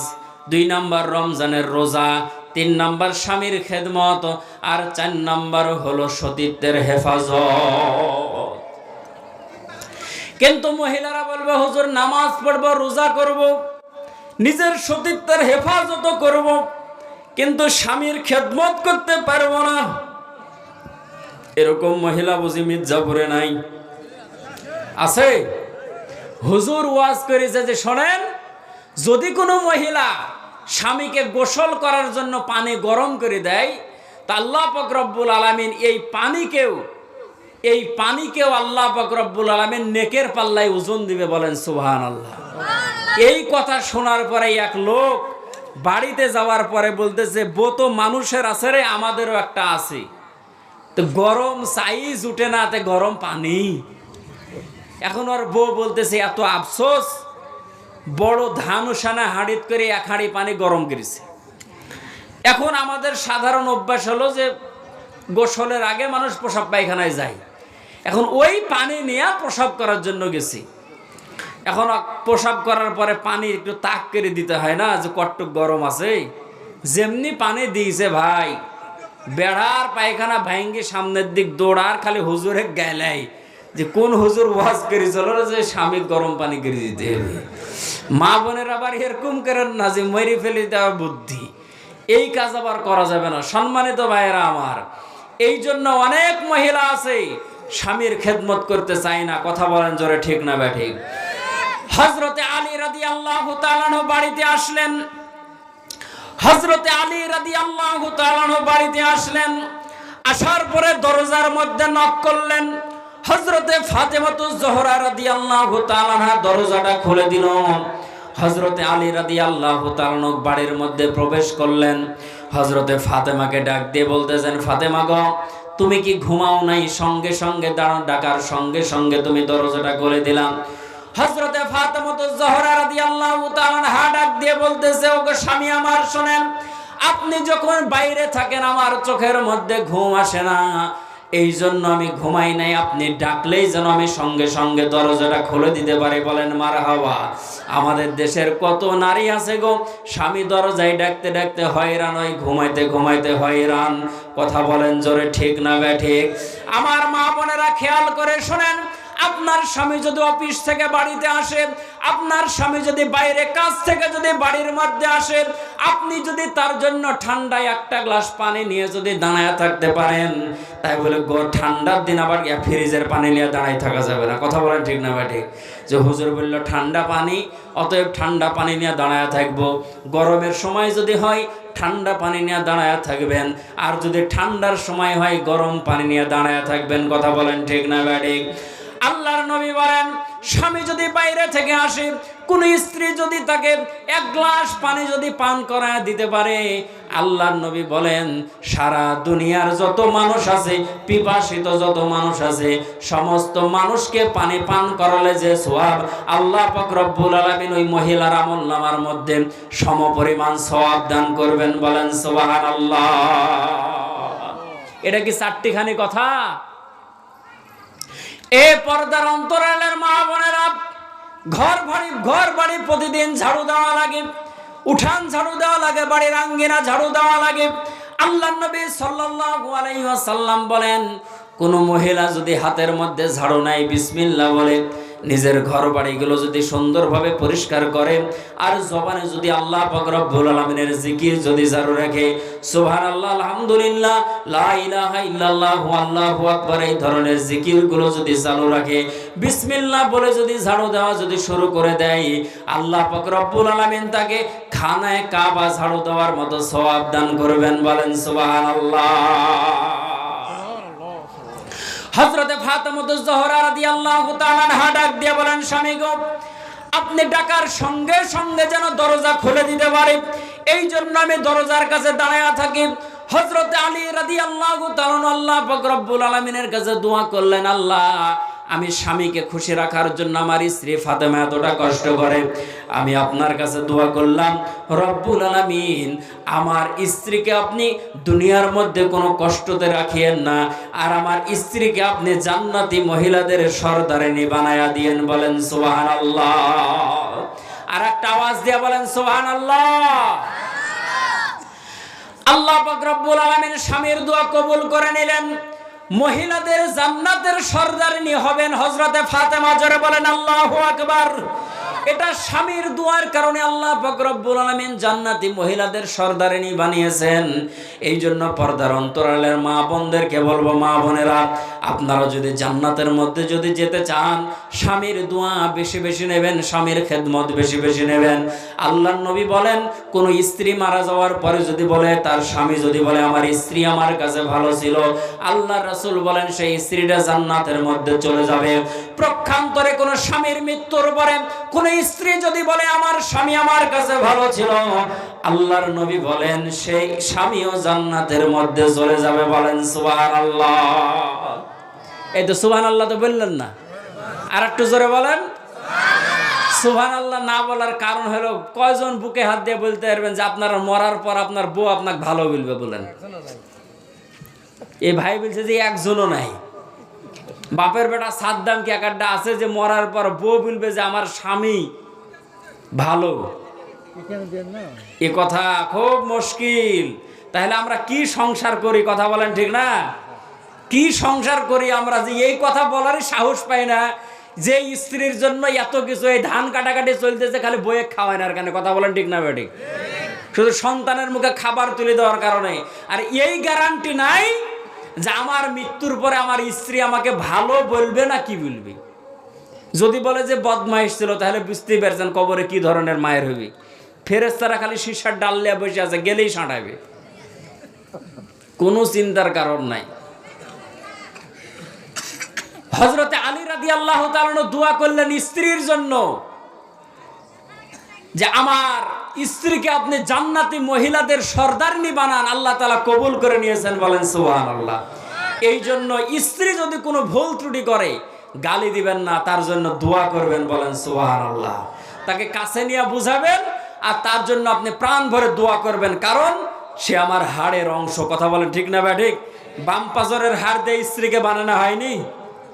2 নাম্বার রমজানের রোজা, 3 নাম্বার স্বামীর খেদমত, আর 4 নাম্বার হলো সতীত্বের হেফাজত। কিন্তু মহিলারা বলবে, হুজুর নামাজ পড়বো, রোজা করব, নিজের সতীত্বের হেফাজত করব, কিন্তু স্বামীর খেদমত করতে পারবো না। এরকম মহিলা বুঝি মির্জাপুরে নাই? আছে? হুজুর ওয়াজ করেছে যে, শোনেন, যদি কোনো মহিলা স্বামীকে গোসল করার জন্য পানি গরম করে দেয়, তা আল্লাহ পাক রব্বুল আলামিন এই পানিকেও আল্লাহ পাক রব্বুল আলামিন নেকের পাল্লায় ওজন দিবে। বলেন সুবহানাল্লাহ। এই কথা শোনার পরে এক লোক বাড়িতে যাওয়ার পরে বলতেছে, বো তো মানুষের আছে রে, আমাদেরও একটা আছে, তো গরম সাইজ উঠে না, তে গরম পানি। এখন ওর বউ বলতেছে, এত আফসোস, বড় ধান উসানা হাঁড়িত করে 1 হাঁড়ি পানি গরম করেছে। এখন আমাদের সাধারণ অভ্যাস হলো যে গোসলের আগে মানুষ প্রসাব পায়খানায় যায়, এখন ওই পানি নিয়ে প্রসাব করার জন্য গেছি। এখন প্রসাব করার পরে পানি একটু তাক করে দিতে হয় না, যে কটটুক গরম আছে। যেমনি পানি দিয়েছে ভাই, বেড়ার পায়খানা ভাঙ্গি সামনের দিক দৌড়ার, খালি হুজুরে গেলাই যে কোন হুজুর ওয়াজ করে চলো যে স্বামী গরম পানি করে দিতে হবে। মা বোনের আবার এরকম করেন না যে মরি ফেলে দেওয়ার বুদ্ধি, এই কাজ আবার করা যাবে না। সম্মানিত ভাইয়েরা আমার, এই জন্য অনেক মহিলা আছে স্বামীর খেদমত করতে চায় না। কথা বলেন জোরে, ঠিক না ব্যাঠিক? হযরতে আলী রাদিয়াল্লাহু তাআলা আনহু বাড়িতে আসলেন। হযরতে আলী রাদিয়াল্লাহু তাআলা আনহু বাড়িতে আসলেন, আসার পরে দরজার মধ্যে নক করলেন। হযরতে ফাতেমাতুজ জোহরা রাদিয়াল্লাহু তাআলা আনহা দরজাটা খুলে দিল। হযরতে আলী রাদিয়াল্লাহু তাআলা আনহু বাড়ির মধ্যে প্রবেশ করলেন। হযরতে ফাতেমাকে ডাক দিয়ে বলতেছেন, ফাতেমা গো, তুমি কি ঘুমাও নাই? সঙ্গে সঙ্গে ডাকার সঙ্গে সঙ্গে তুমি দরজাটা খুলে দিলাম। হযরতে ফাতেমাতুজ জোহরা রাদিয়াল্লাহু তাআলা আনহা ডাক দিয়ে বলতেছে, ওগো স্বামী আমার, শোনেন, আপনি যখন বাইরে থাকেন আমার চোখের মধ্যে ঘুম আসে না, এই জন্য আমি ঘুমাই নাই, আপনি ডাকলেই যেন আমি সঙ্গে সঙ্গে দরজাটা খুলে দিতে পারি। বলেন মারহাবা। আমাদের দেশের কত নারী আছে গো, স্বামী দরজায় ডাকতে ডাকতে হয়রান হয়, ঘুমাইতে ঘুমাইতে হয়রান। কথা বলেন জোরে, ঠিক না ব্যাঠিক? আমার মা বোনেরা খেয়াল করে শোনেন, আপনার স্বামী যদি অফিস থেকে বাড়িতে আসে, আপনার স্বামী যদি বাইরে কাজ থেকে যদি বাড়ির মধ্যে আসে, আপনি যদি তার জন্য ঠান্ডায় 1টা গ্লাস পানি নিয়ে যদি দাঁড়ায় থাকতে পারেন, তাই বলে ঠান্ডার দিন আবার ফ্রিজের পানি নিয়ে দাঁড়ায় থাকা যাবে না। কথা বলেন ঠিক না ব্যাঠিক? যে হুজুর বলল ঠান্ডা পানি, অতএব ঠান্ডা পানি নিয়ে দাঁড়ায় থাকবো। গরমের সময় যদি হয় ঠান্ডা পানি নিয়ে দাঁড়ায় থাকবেন, আর যদি ঠান্ডার সময় হয় গরম পানি নিয়ে দাঁড়ায় থাকবেন। কথা বলেন ঠিক না ব্যাঠিক? আল্লাহর নবী বলেন, স্বামী যদি বাইরে থেকে আসে কোন স্ত্রী যদি তাকে এক গ্লাস পানি যদি পান করায় দিতে পারে, আল্লাহর নবী বলেন সারা দুনিয়ার যত মানুষ আছে, পিপাসিত যত মানুষ আছে, সমস্ত মানুষকে পানি পান করালে যে সওয়াব আল্লাহ পাক রব্বুল আলামিন ওই মহিলার আমলনামার মধ্যে সমপরিমাণ সওয়াব দান করবেন। বলেন সুবহানাল্লাহ। এটা কি চারটিখানি কথা? এ পর্দার অন্তরালের মা বোনেরা, ঘর বাড়ি প্রতিদিন ঝাড়ু দেওয়া লাগে, উঠান ঝাড়ু দেওয়া লাগে, বাড়ির আঙ্গিনা ঝাড়ু দেওয়া লাগে। আল্লাহর নবী সাল্লাল্লাহু আলাইহি ওয়াসাল্লাম বলেন, কোন মহিলা যদি হাতের মধ্যে ঝাড়ু নাই, বিসমিল্লাহ বলে নিজের ঘর বাড়িগুলো যদি সুন্দরভাবে পরিষ্কার করে, আর জবানে যদি আল্লাহ পাক রব্বুল আলামিনের জিকির যদি জারি রাখে, সুবহানাল্লাহ, আলহামদুলিল্লাহ, লা ইলাহা ইল্লাল্লাহ, আল্লাহু আকবার, এই ধরনের জিকিরগুলো যদি চালু রাখে, বিসমিল্লাহ বলে যদি ঝাড়ু দেওয়া যদি শুরু করে দেয়, আল্লাহ পাক রব্বুল আলামিন তাকে খানায় কাবা ঝাড়ু দেওয়ার মতো সওয়াব দান করবেন। বলেন সুবহানাল্লাহ। হযরতে ফাতেমাতুজ জোহরা রাদিয়াল্লাহু তাআলা আনহা ডাক দিয়ে বলেন, স্বামী গো, আপনি ডাকার সঙ্গে সঙ্গে যেন দরজা খুলে দিতে পারে, এই জন্য আমি দরজার কাছে দাঁড়ায়া থাকি। হযরতে আলী রাদিয়াল্লাহু তাআলা আল্লাহ পাক রব্বুল আলামিনের কাছে দোয়া করলেন, আল্লাহ, আমি স্বামীকে খুশি রাখার জন্য আমার স্ত্রী ফাতেমা এতটা কষ্ট করে, আমি আপনার কাছে দোয়া করলাম, রব্বুল আলামিন আমার স্ত্রীকে আপনি দুনিয়ার মধ্যে কোনো কষ্টতে রাখিয়েন না, আর আমার স্ত্রীকে আপনি জান্নাতি মহিলাদের সরদারিনী বানায়া দিয়েন। বলেন সুবহানাল্লাহ। আর একটা আওয়াজ দিয়ে বলেন সুবহানাল্লাহ। আল্লাহ পাক রব্বুল আলামিন স্বামীর দোয়া কবুল করে নিলেন, মহিলাদের জান্নাতের সরদারিনী হবেন হযরতে ফাতেমা। জোরে বলেন আল্লাহু আকবার। এটা স্বামীর দোয়ার কারণে আল্লাহ পাক রব্বুল আলামিন জান্নাতি মহিলাদের সরদারিনী বানিয়েছেন। এই জন্য পর্দার অন্তরালের মা বোনদেরকে বলবো, মা বোনেরা, আপনারা যদি জান্নাতের মধ্যে যদি যেতে চান, স্বামীর দোয়া বেশি বেশি নেবেন, স্বামীর খেদমত বেশি বেশি নেবেন। আল্লাহর নবী বলেন, কোন স্ত্রী মারা যাওয়ার পরে যদি বলে, তার স্বামী যদি বলে আমার স্ত্রী আমার কাছে ভালো ছিল, আল্লাহর রাসূল বলেন সেই স্ত্রীটা জান্নাতের মধ্যে চলে যাবে। প্রক্ষান্তরে কোন স্বামীর মৃত্যুর পরে কোন স্ত্রী যদি বলে আমার স্বামী আমার কাছে ভালো ছিল, আল্লাহর নবী বলেন সেই স্বামীও জান্নাতের মধ্যে চলে যাবে। বলেন সুবহানাল্লাহ। এই তো সুবহানাল্লাহ তো বললেন না, আর একটু জোরে বলেন সুবহানাল্লাহ। না বলার কারণ হলো, কয়জন বুকে হাত দিয়ে বলতে পারবেন যে আপনারা মরার পর আপনার বউ আপনাকে ভালো বলবে? বলেন। এই ভাই বলছে যে একজনও নাই। বাপের বেটা সাদ্দাম কি একটা আছে যে মরার পর বউ বলবে যে আমার স্বামী ভালো? এ কথা খুব মুশকিল। তাহলে আমরা কি সংসার করি? কথা বলেন ঠিক না? কি সংসার করি আমরা যে এই কথা বলারই সাহস পাই না, যে স্ত্রীর জন্য এত কিছু, এই ধান কাটাকাটি চলতেছে, খালি বইয়ে খাওয়ায় না কেন? কথা বলেন ঠিক না বেঠিক? শুধু সন্তানের মুখে খাবার তুলে দেওয়ার কারণে। আর এই গ্যারান্টি নাই যে আমার মৃত্যুর পরে আমার স্ত্রী আমাকে ভালো বলবে না কি বলবে। যদি বলে যে বদমাইশ ছিল, তাহলে বুঝতেই পারছেন কবরে কি ধরনের মায়ের হবে। ফেরেশতারা খালি সীসার ডাল নিয়ে বসে আছে, গেলেই সাঁটাবে, কোনো চিন্তার কারণ নাই। হযরতে আলী রাদিয়াল্লাহু তাআলা দোয়া করলেন স্ত্রীর জন্য, যে আমার স্ত্রীকে আপনি জান্নাতি মহিলাদের সরদারনি বানান। আল্লাহ তাআলা কবুল করে নিয়েছেন। বলেন সুবহানাল্লাহ। এই জন্য স্ত্রী যদি কোনো ভুল ত্রুটি করে, গালি দিবেন না, তার জন্য দোয়া করবেন। বলেন সুবহানাল্লাহ। তাকে কাছে নিয়ে বুঝাবেন, আর তার জন্য আপনি প্রাণ ভরে দোয়া করবেন, কারণ সে আমার হাড়ের অংশ। কথা বলেন ঠিক না বা ঠিক? বাম পাজরের হাড় দিয়ে স্ত্রীকে বানানো হয়নি?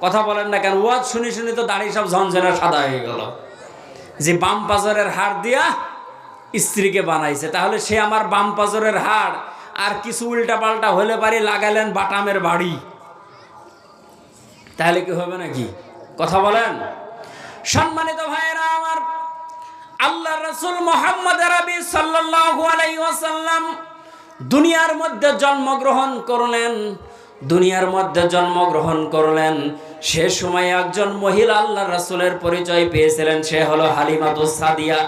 কথা বলেন না কেন? ওয়াজ শুনি শুনি তো দাড়ি সব ঝনঝনা সাদা হয়ে গেল। যে বাম পাজরের হাড় দিয়া স্ত্রীকে বানাইছে, তাহলে সে আমার বাম পাজরের হাড়। আর কিছু উল্টা পাল্টা হলে পারি লাগাইলেন বাটামের বাড়ি, তাহলে কি হবে নাকি? কথা বলেন। সম্মানিত ভাইয়েরা আমার, আল্লাহর রাসূল মুহাম্মদ আরবি সাল্লাল্লাহু আলাইহি ওয়াসাল্লাম দুনিয়ার মধ্যে জন্মগ্রহণ করলেন। সে সময় একজন মহিলা আল্লাহর রাসূলের পরিচয় পেয়েছিলেন, সে হলো হালিমাতুস সাদিয়া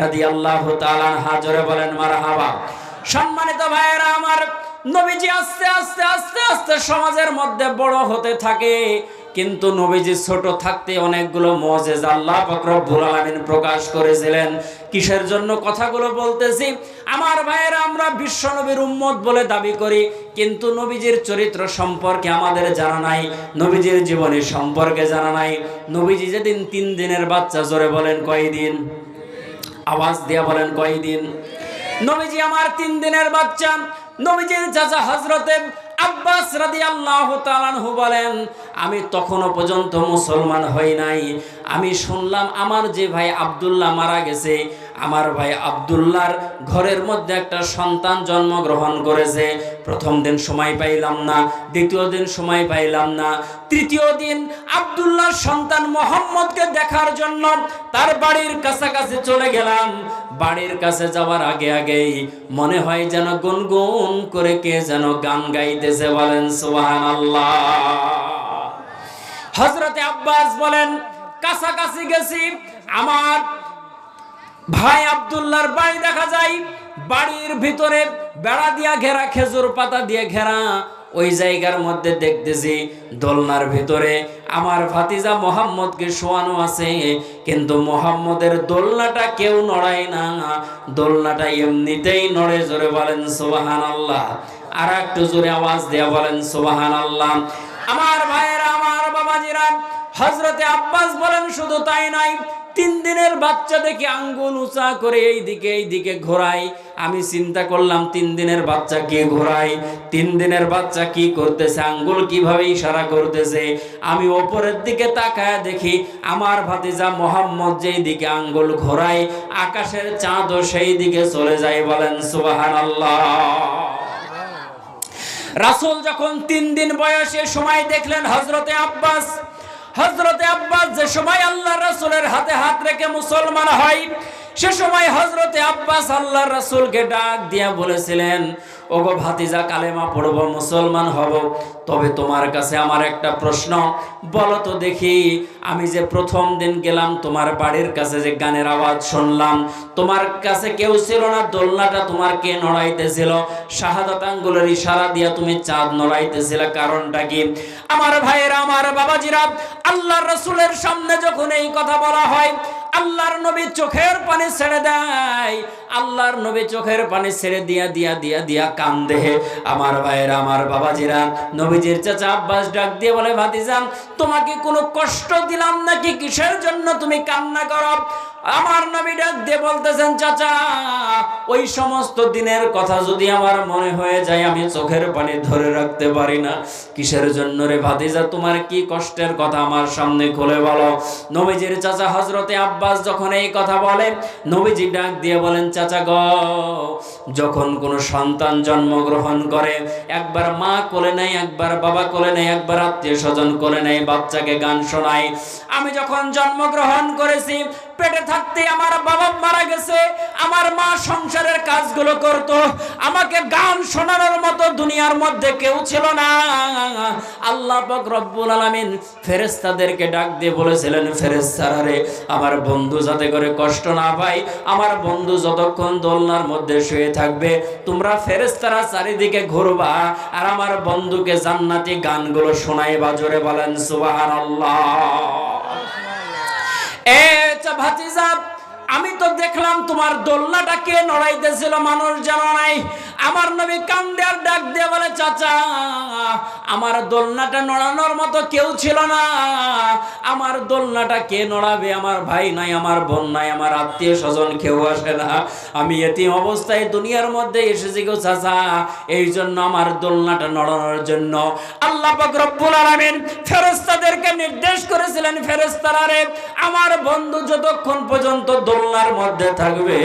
রাদিয়াল্লাহু তাআলা আনহা। জোরে বলেন মারহাবা। সম্মানিত ভাইয়েরা আমার, নবীজি আস্তে আস্তে আস্তে আস্তে সমাজের মধ্যে বড় হতে থাকে। কিন্তু নবীজি ছোট থাকতে অনেকগুলো মুজিজা আল্লাহ পাক রব্বুল আলামিন প্রকাশ করেছিলেন। কিসের জন্য কথাগুলো বলতেছি? আমার ভাইয়েরা, আমরা বিশ্ব নবীর উম্মত বলে দাবি করি, কিন্তু নবীজির চরিত্র সম্পর্কে আমাদের জানা নাই, নবীজির জীবনী সম্পর্কে জানা নাই। নবীজি যেদিন 3 দিনের বাচ্চা, জোরে বলেন কয়দিন? আওয়াজ দিয়া বলেন কয়দিন? নবীজি আমার 3 দিনের বাচ্চা। নবীজির চাচা হযরতে আব্বাস রাদিয়াল্লাহু তাআলা আনহু বলেন, আমি তখনও পর্যন্ত মুসলমান হই নাই। আমি শুনলাম আমার যে ভাই আব্দুল্লাহ মারা গেছে, আমার ভাই আব্দুল্লাহর ঘরের মধ্যে একটা সন্তান জন্মগ্রহণ করেছে। প্রথম দিন সময় পাইলাম না, দ্বিতীয় দিন সময় পাইলাম না, তৃতীয় দিন আব্দুল্লাহর সন্তান মোহাম্মদকে দেখার জন্য তার বাড়ির কাছাকাছি চলে গেলাম। বাড়ির কাছে যাওয়ার আগে আগেই মনে হয় যেন গুনগুন করে কে যেন গান গাইতেছে, বলেন সুবহানাল্লাহ। হযরতে আব্বাস বলেন, কাছাকাছি গেছি, আমার ভাই আব্দুল্লাহর বাড়ি দেখা যায়। বাড়ির ভিতরে বেড়া দিয়া ঘেরা, খেজুর পাতা দিয়ে ঘেরা। ওই জায়গার মধ্যে দেখতেছি দোলনার ভিতরে আমার ভাতিজা মোহাম্মদকে শোয়ানো আছে, কিন্তু মোহাম্মদের দোলনাটা কেউ নড়ায় না, দোলনাটা এমনিতেই নড়ে। জোরে বলেন সুবহানাল্লাহ। আর একটু জোরে আওয়াজ দেয়া বলেন সুবহানাল্লাহ। আমার ভাইয়েরা, আমার বাবাজিরা, হযরতে আব্বাস বলেন, শুধু তাই নাই, 3 দিনের বাচ্চা দেখে আঙ্গুল উঁচা করে এইদিকে ঘোরাই। আমি চিন্তা করলাম 3 দিনের বাচ্চা কে ঘোরায়, 3 দিনের বাচ্চা কি করতেছে, আঙ্গুল কিভাবে ইশারা করতেছে। আমি ওপরের দিকে তাকায় দেখি আমার ভাতিজা মোহাম্মদ যেই দিকে আঙ্গুল ঘোরায়, আকাশের চাঁদও সেই দিকে চলে যায়, বলেন সুবহানাল্লাহ। রাসূল যখন 3 দিন বয়সে সময় দেখলেন হযরতে আব্বাস যে সময় আল্লাহ রাসূলের হাতে হাত রেখে মুসলমান হয়, সে সময় হযরতে আব্বাস আল্লাহ রাসূলকে ডাক দিয়া বলেছিলেন, ওগো ভাতিজা, কালেমা পড়ব, মুসলমান হব, তবে তোমার কাছে আমার একটা প্রশ্ন, বলো তো দেখি, আমি যে প্রথম দিন গেলাম তোমার বাড়ির কাছে, যে গানের আওয়াজ শুনলাম, তোমার কাছে কেউ ছিল না, দোলনাটা তোমার কে নড়াইতেছিল? শাহাদাত আঙ্গুলের ইশারা দিয়া তুমি চাঁদ নড়াইতেছিলে, কারণটা কি? আমার ভাইয়েরা, আমার বাবাজিরা, আল্লাহর রাসূলের সামনে যখন এই কথা বলা হয়, আল্লাহর নবী চোখের পানি ছেড়ে দেয়। আল্লাহর নবী চোখের পানি ছেড়ে দিয়া কান্দে। আমার ভাইয়েরা, আমার বাবাজিরা, নবীজির চাচা আব্বাস ডাক দিয়ে বলে, ভাতিজা, তোমাকে কোনো কষ্ট দিলাম নাকি? কিসের জন্য তুমি কান্না করো? আমার নবী ডাক দিয়ে বলতেছেন, চাচা, ওই সমস্ত দিনের কথা যদি আমার মনে হয়ে যায়, আমি চোখের পানি ধরে রাখতে পারি না। কিসের জন্য রে ভাতিজা, তোমার কি কষ্টের কথা আমার সামনে খুলে বলো। নবীজির চাচা হযরতে আব্বাস যখন এই কথা বলে, নবীজি ডাক দিয়ে বলেন, চাচা গো, যখন কোনো সন্তান জন্মগ্রহণ করে, একবার মা কোলে নেয়, একবার বাবা কোলে নেয়, একবার আত্মীয় স্বজন কোলে নেয়, বাচ্চাকে গান শোনায়। আমি যখন জন্মগ্রহণ করেছি, পেটে থাকতে আমার বাবা মারা গেছে, আমার মা সংসারের কাজগুলো করত, আমাকে গান শোনানোর মতো দুনিয়ার মধ্যে কেউ ছিল না। আল্লাহ পাক রব্বুল আলামিন ফেরেশতাদেরকে ডাক দিয়ে বলেছিলেন, ফেরেশতারা রে, আমার বন্ধু যাতে করে কষ্ট না পায়, আমার বন্ধু যতক্ষণ দোলনার মধ্যে শুয়ে থাকবে, তোমরা ফেরেশতারা চারিদিকে ঘুরবা আর আমার বন্ধুকে জান্নাতি গানগুলো শোনাইবা। জোরে বলেন সুবহানাল্লাহ। ভাতিজা, আমি তো দেখলাম তোমার দোলনাটা কে নড়াইতেছিল, মানুষ জানা নাই। আমার নবী কান্দে আর ডাক দিয়ে বলে, চাচা, আমার দোলনাটা নড়ানোর মতো কেউ ছিল না। আমার দোলনাটা কে নড়াবে? আমার ভাই নাই, আমার বোন নাই, আমার আত্মীয় স্বজন কেউ আসে না। আমি এতিম অবস্থায় দুনিয়ার মধ্যে এসেছি গো চাচা, এই জন্য আমার দোলনাটা নড়ানোর জন্য আল্লাহ পাক রব্বুল আলামিন ফেরেশতাদেরকে নির্দেশ করেছিলেন, ফেরেশতারা রে, আমার বন্ধু যতক্ষণ পর্যন্ত দোলনার মধ্যে থাকবে,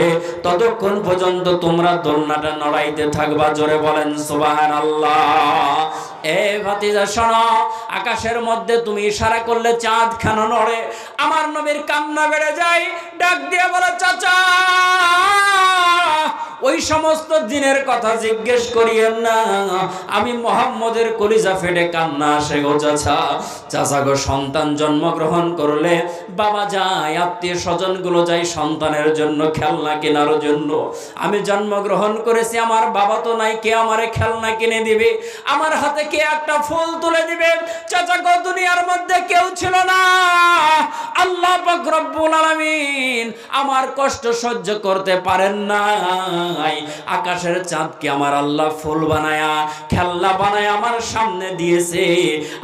ততক্ষণ পর্যন্ত তোমরা দোলনাটা নড়াইতে থাকবা। জোরে বলেন সুবহানাল্লাহ। এ ভাতিজা শোনো, আকাশের মধ্যে তুমি ইশারা করলে চাঁদ কেন নড়ে? আমার নবীর কান্না বেড়ে যায়, ডাক দিয়ে বলে, চাচা, ওই ওই সমস্ত দিনের কথা জিজ্ঞেস করিয়েন না। আমি মুহাম্মদের কলিজা ফেটে কান্না আসে গো চাচা। চাচা গো, সন্তান জন্মগ্রহণ করলে বাবা যায়, আত্মীয় স্বজন গুলো যায় সন্তানের জন্য খেলনা কেনার জন্য। আমি জন্মগ্রহণ করেছি, আমার বাবা তো নাই, কে আমারে খেলনা কিনে দিবে? আমার হাতে কে একটা ফুল তুলে দিবে? চাচা গো, দুনিয়ার মধ্যে কেউ ছিল না। আল্লাহ পাক রব্বুল আলামিন আমার কষ্ট সহ্য করতে পারেন নাই। আকাশের চাঁদকে আমার আল্লাহ ফুল বানায়া, খেলনা বানায় আমার সামনে দিয়েছে।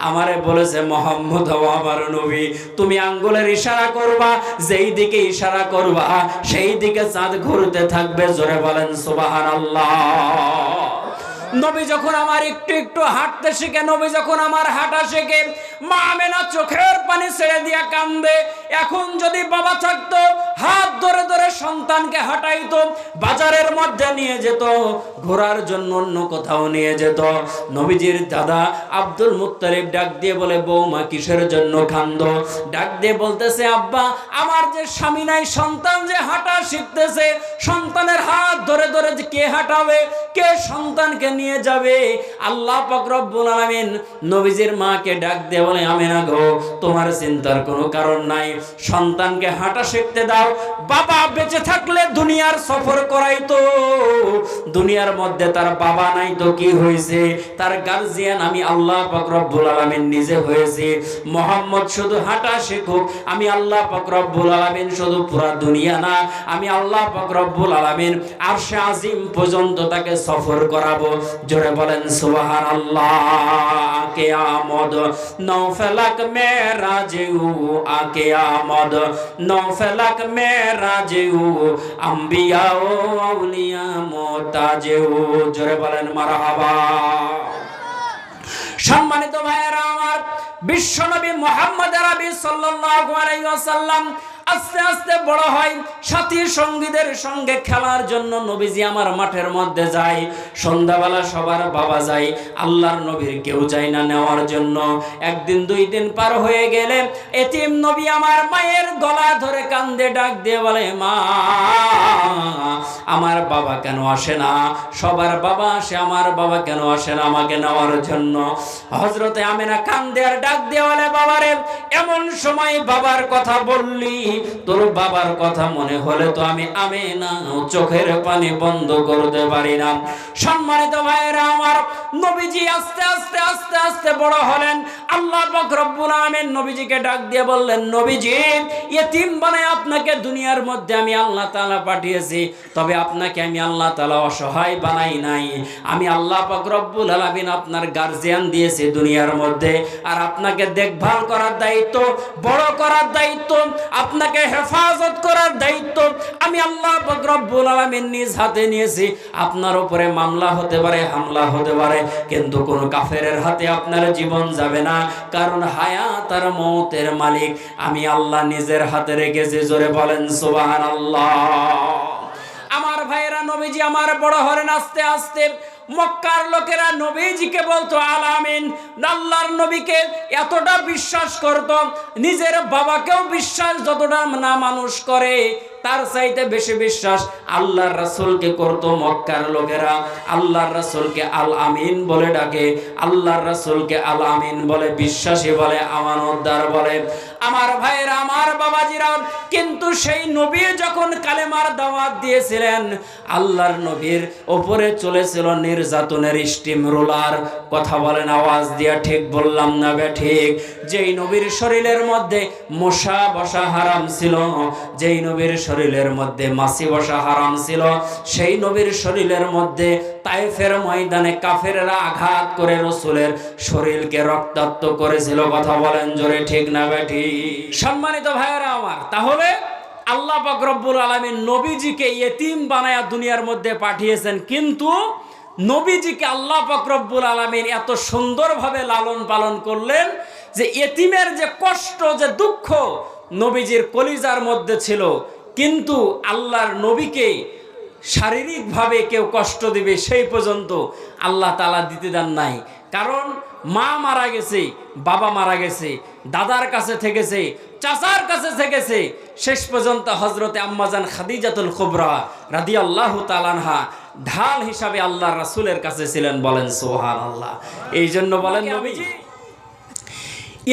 আমারে বলেছে, মুহাম্মদ আমার নবী, তুমি আঙ্গুলের ইশারা করবা, যেই দিকে ইশারা করবা সেই দিকে চাঁদ ঘুরতে থাকবে। জোরে বলেন সুবহানাল্লাহ। নবী যখন আমার একটু একটু হাঁটতে শিখে, নবী যখন আমার হাঁটা শিখে, মা আমেনা চোখের পানি ছেড়ে দিয়া কান্দে। এখন যদি বাবা থাকতো, হাত ধরে ধরে সন্তানকে হাঁটাইতো, বাজারের মধ্যে নিয়ে যেত, ঘোরার জন্য অন্য কোথাও নিয়ে যেত। নবীজির দাদা আব্দুল মুত্তালিব ডাক দিয়ে বলে, বৌমা কিসের জন্য কান্দো? ডাক দিয়ে বলতেছে, আব্বা, আমার যে স্বামী নাই, সন্তান যে হাঁটা শিখতেছে, সন্তানের হাত ধরে ধরে কে হাঁটাবে, কে সন্তানকে নিয়ে যাবে? আল্লাহ পাক রব্বুল আলামিন নবীজির মাকে ডাক দিয়ে বলে, আমেনা গো, তোমার চিন্তার কোনো কারণ নাই, সন্তানকে হাঁটা শিখতে দাও। বাবা বেঁচে থাকলে দুনিয়ার সফর করাইতো, দুনিয়ার মধ্যে তার বাবা নাই তো কি হয়েছে? তার গার্জিয়ান আমি আল্লাহ পাক রব্বুল আলামিন নিজে হয়েছি। মুহাম্মদ শুধু হাঁটা শিখুক, আমি আল্লাহ পাক রব্বুল আলামিন শুধু পুরা দুনিয়া না, আমি আল্লাহ পাক রব্বুল আলামিন আরশে আজিম পর্যন্ত তাকে সফর করাবো। জোরে বলেন সুবহানাল্লাহ। কিয়ামত নৌফেলাক মেরাজেউ, কিয়ামত নৌফেলাক মেরাজেউ, আম্বিয়া ও আউলিয়া মুতাজেউ। জোরে বলেন মারহাবা। সম্মানিত ভাইয়েরা আমার, বিশ্বনবী মুহাম্মদ আরবি সাল্লাল্লাহু আলাইহি ওয়াসাল্লাম আস্তে আস্তে বড় হয়। সাথী সঙ্গীদের সঙ্গে খেলার জন্য নবীজি আমার মাঠের মধ্যে যায়। সন্ধ্যাবেলা সবার বাবা যায়, আল্লাহর নবীর কেউ যায় না নেওয়ার জন্য। একদিন দুই দিন পার হয়ে গেলে এতিম নবী আমার মায়ের গলা ধরে কান্দে, ডাক দিয়ে বলে, মা, আমার বাবা কেন আসে না? সবার বাবা আসে, আমার বাবা কেন আসে না আমাকে নেওয়ার জন্য? হযরতে আমেনা কান্দে আর ডাক দিয়ে বলে, বাবারে, এমন সময় বাবার কথা বললি, তোর বাবার কথা মনে হলে তো আমি আমেনা চোখের পানি বন্ধ করতে পারি না। সম্মানিত ভাইয়েরা আমার, নবীজি আস্তে আস্তে আস্তে আস্তে বড় হলেন। আল্লাহ পাক রব্বুল আলামিন নবীজিকে ডাক দিয়ে বললেন, নবীজি, ইতিম বানায় আপনাকে দুনিয়ার মধ্যে আমি আল্লাহ তাআলা পাঠিয়েছি, তবে আপনাকে আমি আল্লাহ তাআলা অসহায় বানাই নাই। আমি আল্লাহ পাক রব্বুল আলামিন আপনার গার্জিয়ান দিয়েছি দুনিয়ার মধ্যে, আর আপনাকে দেখভাল করার দায়িত্ব, বড় করার দায়িত্ব, আপনাকে হেফাজত করার দায়িত্ব আমি আল্লাহ পাক রব্বুল আলামিন নিজ হাতে নিয়েছি। আপনার উপরে মামলা হতে পারে, হামলা হতে পারে, কিন্তু কোন কাফেরের হাতে আপনার জীবন যাবে না, কারণ হায়াত আর মওতের মালিক আমি আল্লাহ নিজের হাতে রেখেছি। জোরে বলেন সুবহানাল্লাহ। আমার ভাইয়েরা, নবীজি আমার বড় হলেন আস্তে আস্তে। মক্কার লোকেরা নবীজিকে বলতো আল আমিন। আল্লাহর নবীকে এতটা বিশ্বাস করত, নিজের বাবাকেও বিশ্বাস যতটা না মানুষ করে, তার চাইতে বেশি বিশ্বাস আল্লাহর রাসূলকে করত মক্কার লোকেরা। আল্লাহর রাসূলকে আল আমিন বলে ডাকে, আল্লাহর রাসূলকে আল আমিন বলে, বিশ্বাসী বলে, আমানতদার বলে। আমার ভাইয়েরা, আমার বাবাজিরা, কিন্তু সেই নবী যখন কালেমার দাওয়াত দিয়েছিলেন, আল্লাহর নবীর ওপরে চলেছিল নির্যাতনের স্টিম রোলার। কথা বলেন আওয়াজ দিয়া, ঠিক বললাম না বে ঠিক? যেই নবীর শরীরের মধ্যে মশা বসা হারাম ছিল, যেই নবীর শরীরের মধ্যে মাছি বসা হারাম ছিল, সেই নবীর শরীরের মধ্যে তায়েফের ময়দানে কাফেররা আঘাত করে রাসূলের শরীরকে রক্তাক্ত করেছিল। কথা বলেন জোরে, ঠিক না বেঠি? সম্মানিত ভাইয়েরা আমার, তাহলে আল্লাহ পাক রব্বুল আলামিন নবীজিকে ইতিম বানায়া দুনিয়ার মধ্যে পাঠিয়েছেন, কিন্তু নবীজিকে আল্লাহ পাক রব্বুল আলামিন এত সুন্দরভাবে লালন পালন করলেন যে ইতিমের যে কষ্ট, যে দুঃখ নবীজির কলিজার মধ্যে ছিল, কিন্তু আল্লাহর নবীকে শারীরিকভাবে কেউ কষ্ট দিবে সেই পর্যন্ত আল্লাহ তাআলা দিতে দেন নাই। কারণ মা মারা গেছে, বাবা মারা গেছে, দাদার কাছে থেকেছে, চাচার কাছে থেকেছে, শেষ পর্যন্ত হযরতে আম্মাজান খাদিজাতুল কুবরা রাদিয়াল্লাহু তাআলা আনহা ঢাল হিসাবে আল্লাহর রাসূলের কাছে ছিলেন। বলেন সুবহানাল্লাহ। এই জন্য বলেন নবীজি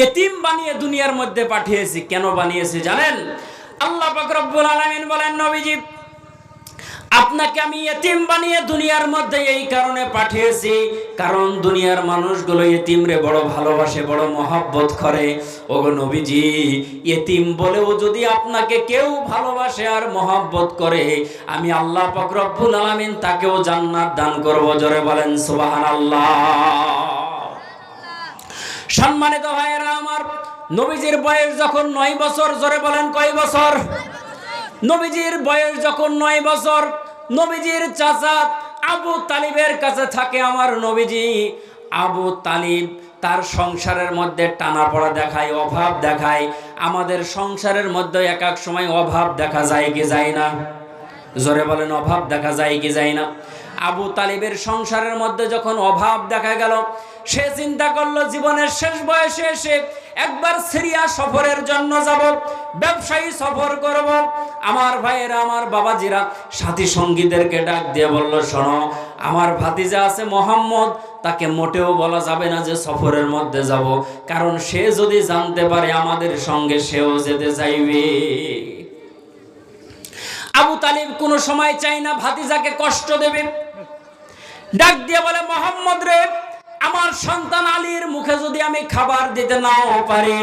ইতিম বানিয়ে দুনিয়ার মধ্যে পাঠিয়েছি। কেন বানিয়েছি জানেন? আল্লাহ পাক রব্বুল আলামিন বলেন নবীজি আপনাকে আমি ইতিম বানিয়ে দুনিয়ার মধ্যে এই কারণে পাঠিয়েছি, কারণ দুনিয়ার মানুষগুলো ইতিমরে বড় ভালোবাসে, বড় মহব্বত করে। ওগো নবীজি ইতিম বলেও যদি আপনাকে কেউ ভালোবাসে আর মহব্বত করে, আমি আল্লাহ পাক রব্বুল আলামিন তাকেও জান্নাত দান করব। জোরে বলেন সুবহানাল্লাহ। সম্মানিত ভাইয়েরা আমার, নবীজির বয়স যখন 9 বছর, জোরে বলেন কয় বছর? নবীজির বয়স যখন 9 বছর, নবীজির চাচা আবু তালিবের কাছে থাকে আমার নবীজি। আবু তালিব তার সংসারের মধ্যে টানাপড়া দেখায়, অভাব দেখায়। আমাদের সংসারের মধ্যে এক এক সময় অভাব দেখা যায় কি যায় না? জোরে বলেন অভাব দেখা যায় কি যায় না? আবু তালিবের সংসারের মধ্যে যখন অভাব দেখা গেল, সে চিন্তা করলো জীবনের শেষ বয়সে এসে একবার সিরিয়া সফরের জন্য যাব, ব্যবসায়ী সফর করব। আমার ভাইয়েরা, আমার বাবাজিরা সাথী সঙ্গীদেরকে ডাক দিয়ে বলল, শোনো আমার ভাতিজা আছে মোহাম্মদ, তাকে মোটেও বলা যাবে না যে সফরের মধ্যে যাব, কারণ সে যদি জানতে পারে আমাদের সঙ্গে সেও যেতে চাইবে। আবু তালিব কোনো সময় চাই না ভাতিজাকে কষ্ট দেবে। ডাক দিয়ে বলে, মোহাম্মদ রে, আমার সন্তান আলীর মুখে যদি আমি খাবার দিতে নাও পারি,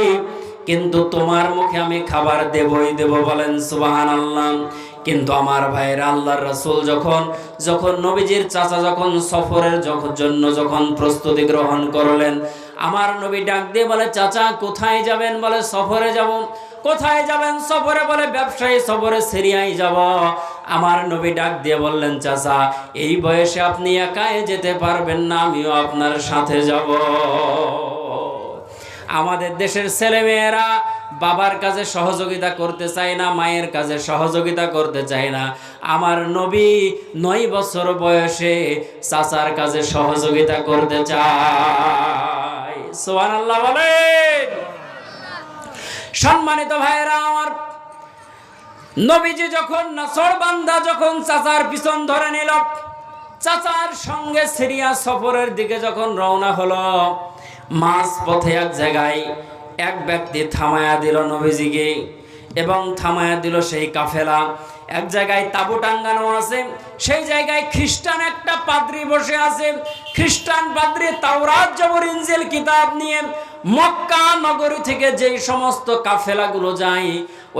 কিন্তু তোমার মুখে আমি খাবার দেবই দেব। বলেন সুবহানাল্লাহ। কিন্তু আমার ভাইয়েরা, আল্লাহর রাসূল যখন নবীজির চাচা যখন সফরের জন্য যখন প্রস্তুতি গ্রহণ করলেন, আমার নবী ডাক দিয়ে বলে, চাচা কোথায় যাবেন? বলে সফরে যাব। কোথায় যাবেন সফরে? বলে ব্যবসায়ী সফরে, সিরিয়ায় যাব। আমার নবী ডাক দিয়ে বললেন, চাচা এই বয়সে আপনি একাই যেতে পারবেন না, আমিও আপনার সাথে যাব। আমাদের দেশের ছেলেমেয়েরা বাবার কাজে সহযোগিতা করতে চায় না, মায়ের কাজে সহযোগিতা করতে চায় না। আমার নবী 9 বছর বয়সে চাচার কাজে সহযোগিতা করতে চায়। সুবহানাল্লাহ বলেন। সম্মানিত ভাইয়েরা আমার, নবীজি যখন নাসরবান্দা যখন চাচার পিছন ধরে নিল, চাচার সঙ্গে সিরিয়া সফরের দিকে যখন রওনা হলো, মাঝ পথে এক জায়গায় এক ব্যক্তি থামায়া দিল নবীজিকে, এবং থামায়া দিল সেই কাফেলা। এক জায়গায় তাঁবু টাঙ্গানো আছে, সেই জায়গায় খ্রিস্টান একটা পাদ্রী বসে আছে। খ্রিস্টান পাদ্রী তাওরাত জবর ইনজিল কিতাব নিয়ে মক্কা নগরী থেকে যেই সমস্ত কাফেলাগুলো যায়,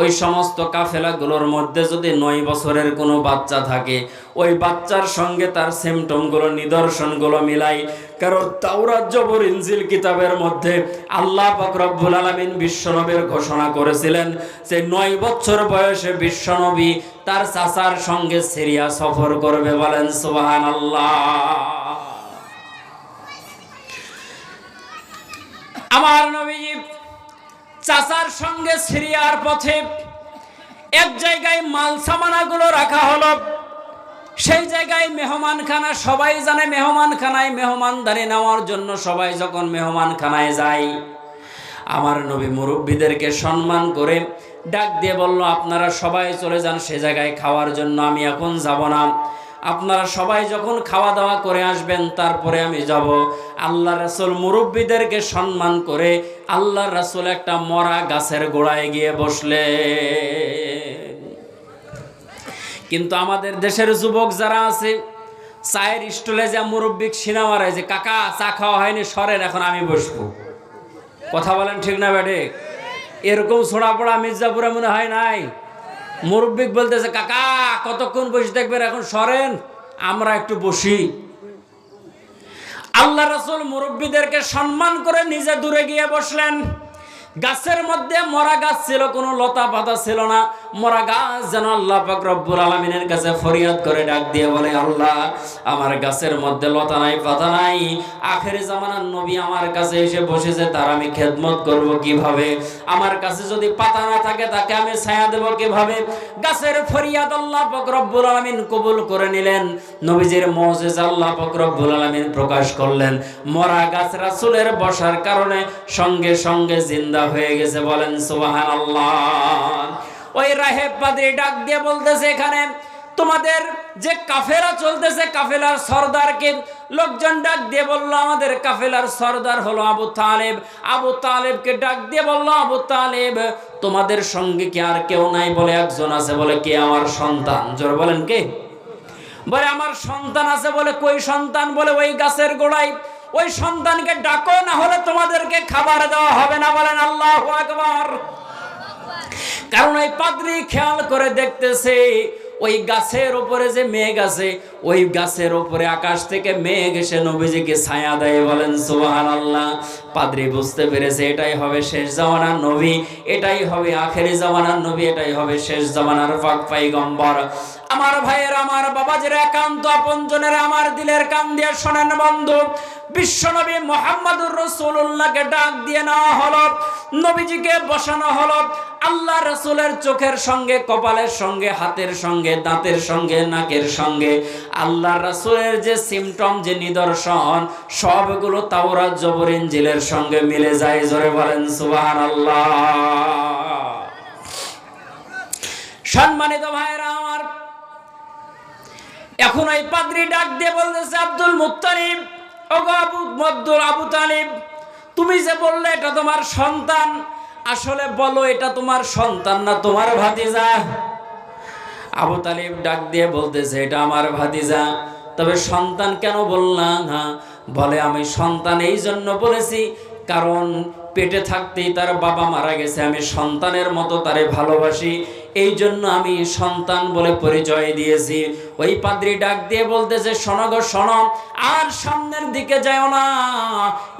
ওই সমস্ত কাফেলাগুলোর মধ্যে যদি 9 বছরের কোনো বাচ্চা থাকে, ওই বাচ্চার সঙ্গে তার সিমটমগুলো, নিদর্শনগুলো মিলাই। কারণ তাওরাত জবর ইনজিল কিতাবের মধ্যে আল্লাহ পাক রব্বুল আলামিন বিশ্বনবীর ঘোষণা করেছিলেন যে 9 বছর বয়সে বিশ্বনবী তার চাচার সঙ্গে সিরিয়া সফর করবে। বলেন সুবহানাল্লাহ। আমার নবীজি চাচার সঙ্গে সিরিয়ার পথে এক জায়গায় মাল সামানাগুলো রাখা হলো। সেই জায়গায় মেহমানখানা, সবাই জানে মেহমানখানায় মেহমানদারি নেওয়ার জন্য সবাই যখন মেহমানখানায় যায়, আমার নবী মুরব্বীদেরকে সম্মান করে ডাক দিয়ে বলল, আপনারা সবাই চলে যান সে জায়গায় খাওয়ার জন্য, আমি এখন যাব না। আপনারা সবাই যখন খাওয়া দাওয়া করে আসবেন তারপরে আমি যাব। আল্লাহ রাসূল মুরব্বীদেরকে সম্মান করে আল্লাহ রাসূল একটা মরা গাছের গোড়ায় গিয়ে বসলেন। কিন্তু আমাদের দেশের যুবক যারা আছে, চায়ের স্টলে যা মুরব্বিক সিনা মারায় যে, কাকা চা খাওয়া হয়নি, সরেন এখন আমি বসবো। কথা বলেন ঠিক না বেটে? এরকম ছোড়াপড়া মির্জাপুরে মনে হয় নাই? মুরব্বিক বলতেছে, কাকা কতক্ষণ বসে থাকবেন, এখন সরেন আমরা একটু বসি। আল্লাহ রাসূল মুরব্বীদেরকে সম্মান করে নিজে দূরে গিয়ে বসলেন। গাছের মধ্যে মরা গাছ ছিল, কোনো লতা পাতা ছিল না, মরা গাছ যেন আল্লাহ পাক রব্বুল আলামিনের কাছে ফরিয়াদ করে ডাক দিয়ে বলে, আল্লাহ আমার গাছের মধ্যে লতা নাই, পাতা নাই, আখেরি জামানার নবী আমার কাছে এসে বসেছে, তার আমি খেদমত করব কিভাবে? আমার কাছে যদি পাতা না থাকে তাকে আমি ছায়া দেব কিভাবে? গাছের ফরিয়াদ আল্লাহ পাক রব্বুল আলামিন কবুল করে নিলেন। নবীজির মুজিজা আল্লাহ পাক রব্বুল আলামিন প্রকাশ করলেন। মরা গাছ রাসূলের বসার কারণে সঙ্গে সঙ্গে জিন্দা হয়ে গেছে। বলেন সুবহানাল্লাহ। ওই রাহেব পাদ্রী ডাক দিয়ে বলতেছে, এখানে তোমাদের যে কাফেলা চলতেছে, কাফেলার সরদারকে লোকজন ডাক দিয়ে বলল, আমাদের কাফেলার সরদার হলো আবু তালেব। আবু তালেবকে ডাক দিয়ে বলল, আবু তালেব তোমাদের সঙ্গে কি আর কেউ নাই? বলে একজন আছে। বলে কে? আমার সন্তান। জোরে বলেন কে? বলে আমার সন্তান আছে। বলে কই সন্তান? বলে ওই গাছের গোড়ায়। ওই সন্তানকে ডাকো, না হলে তোমাদেরকে খাবার দেওয়া হবে না। বলেন আল্লাহু আকবার। কারণ ওই পাদ্রী খেয়াল করে দেখতেছে ওই গাছের উপরে যে মেঘ আছে, ওই গাছের উপরে আকাশ থেকে মেঘ এসে নবীজিকে ছায়া দেয়। বলেন সুবহানাল্লাহ। পাদ্রী বুঝতে পেরেছে এটাই হবে শেষ জামানার নবী, এটাই হবে আখেরি জামানার নবী, এটাই হবে শেষ জামানার পাক পয়গম্বর। আমার ভাইয়ের, আমার বাবাজির, একান্ত আপনজনের, আমার দিলের কান দিয়ে শোনেন বন্ধু, বিশ্বনবী মুহাম্মদুর রাসূলুল্লাহকে ডাক দিয়ে নেওয়া হলো, নবীজিকে বসানো হলো। আল্লাহ রাসূলের চোখের সঙ্গে, কপালের সঙ্গে, হাতের সঙ্গে, দাঁতের সঙ্গে, নাকের সঙ্গে আল্লাহ রাসূলের যে সিমটম, যে নিদর্শন, সবগুলো তাওরাত, জবর, ইনজিলের সঙ্গে মিলে যায়। জোরে বলেন সুবহানাল্লাহ। সম্মানিত ভাইরা আমার, এখন এই পাদ্রী ডাক দিয়ে বলতেছে, আব্দুল মুত্তালিব, ওগো আবু তালিব, তুমি যে বললে এটা তোমার সন্তান, আসলে বলো এটা তোমার সন্তান না তোমার ভাতিজা? আবু তালিব ডাক দিয়ে বলতেছে, এটা আমার ভাতিজা। তবে সন্তান কেন বললাম? বলে আমি সন্তান এই জন্য বলেছি, কারণ পেটে থাকতেই তার বাবা মারা গেছে, আমি সন্তানের মতো তারে ভালোবাসি, এই জন্য আমি সন্তান বলে পরিচয় দিয়েছি। ওই পাদ্রী ডাক দিয়ে বলতেছে, শোনো গো শোনো, আর সামনের দিকে যাও না।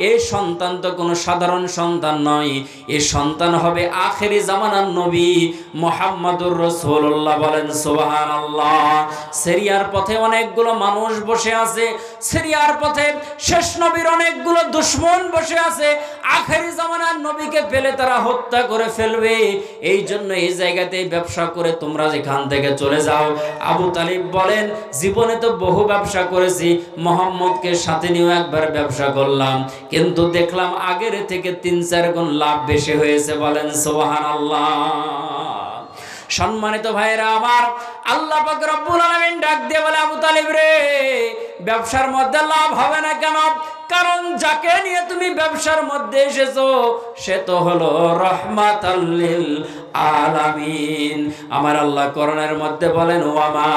এই সন্তান তো কোনো সাধারণ সন্তান নয়, এই সন্তান হবে আখেরি জামানার নবী মুহাম্মদুর রাসূলুল্লাহ। বলেন সুবহানাল্লাহ। সিরিয়ার পথে অনেকগুলো মানুষ বসে আছে, সিরিয়ার পথে শেষ নবীর অনেকগুলো দুশমন বসে আছে, আখেরি জামানার নবীকে পেলে তারা হত্যা করে ফেলবে। এই জন্য এই জায়গাতেই ব্যবসা করে তোমরা যেখান থেকে চলে যাও। আবু তালিব বলেন, জীবনে তো বহু ব্যবসা করেছি, মোহাম্মদকে সাথে নিয়েও একবার ব্যবসা করলাম, কিন্তু দেখলাম আগের থেকে ৩-৪ গুণ লাভ বেশি হয়েছে। বলেন সুবহানাল্লাহ। সম্মানিত ভাইরা আমার, আল্লাহ পাক রব্বুল আলামিন ডাক দিয়ে বলে, আবু তালিব রে, ব্যবসার মধ্যে লাভ হবে না কেন? কারণ যাকে নিয়ে তুমি ব্যবসার মধ্যে এসেছো সে তো হলো রাহমাতাল লিল আলামিন। আমার আল্লাহ কোরআনের মধ্যে বলেন, ওয়ামা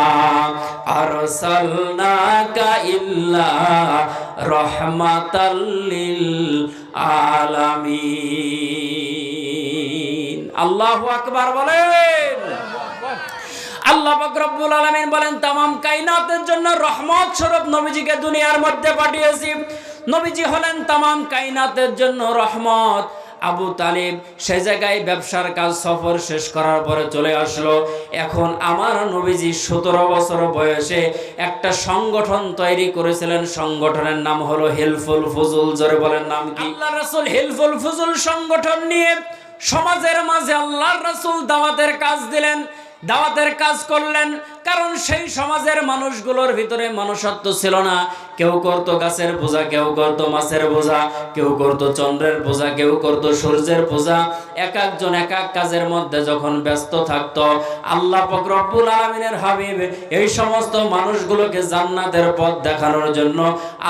আরসালনাকা ইল্লা রাহমাতাল লিল আলামিন। আল্লাহু আকবার বলেন। আল্লাহ পাক রব্বুল আলামিন বলেন, তামাম কায়নাতের জন্য রহমত স্বরূপ নবীজিকে দুনিয়ার মধ্যে পাঠিয়েছি। নবীজি হলেন তামাম কায়নাতের জন্য রহমত। আবু তালিব সে জায়গায় ব্যবসার কাজ সফর শেষ করার পরে চলে আসলো। এখন আমার নবীজি 17 বছর বয়সে একটা সংগঠন তৈরি করেছিলেন, সংগঠনের নাম হলো হিলফুল ফুজুল। জোরে বলেন নাম কি? আল্লাহ রাসূল হিলফুল ফুজুল সংগঠন নিয়ে সমাজের মাঝে আল্লাহর রাসূল দাওয়াতের কাজ দিলেন, দাওয়াতের কাজ করলেন। কারণ সেই সমাজের মানুষগুলোর ভিতরে মনুষ্যত্ব ছিল না। কেউ করতো গাছের পূজা, কেউ করতো মাছের পূজা, কেউ করতো চন্দ্রের পূজা, কেউ করতো সূর্যের পূজা। এক একজন এক এক কাজের মধ্যে যখন ব্যস্ত থাকতো, আল্লাহ পাক রব্বুল আলামিনের হাবিব এই সমস্ত মানুষগুলোকে জান্নাতের পথ দেখানোর জন্য,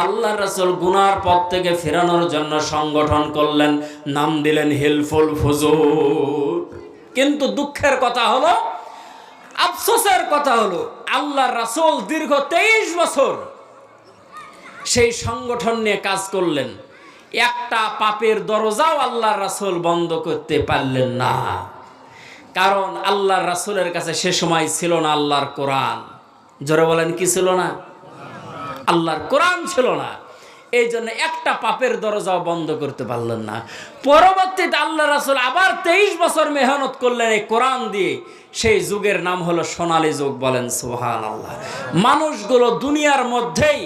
আল্লাহ রাসূল গুনার পথ থেকে ফেরানোর জন্য সংগঠন করলেন, নাম দিলেন হিলফুল ফুজুল। কিন্তু দুঃখের কথা হলো, আফসোসের কথা হলো, আল্লাহর রাসূল দীর্ঘ 23 বছর সেই সংগঠন নিয়ে কাজ করলেন, একটা পাপের দরজাও আল্লাহর রাসূল বন্ধ করতে পারলেন না। কারণ আল্লাহর রাসূলের কাছে সে সময় ছিল না আল্লাহর কোরআন। জোরে বলেন, কি ছিল না? আল্লাহর কোরআন ছিল না। এই জন্য একটা পাপের দরজাও বন্ধ করতে পারলেন না। পরবর্তীতে আল্লাহ রাসূল আবার 23 বছর মেহনত করলেন এই কোরআন দিয়ে। সেই যুগের নাম হলো সোনালী যুগ। বলেন সুবহানাল্লাহ। মানুষগুলো দুনিয়ার মধ্যেই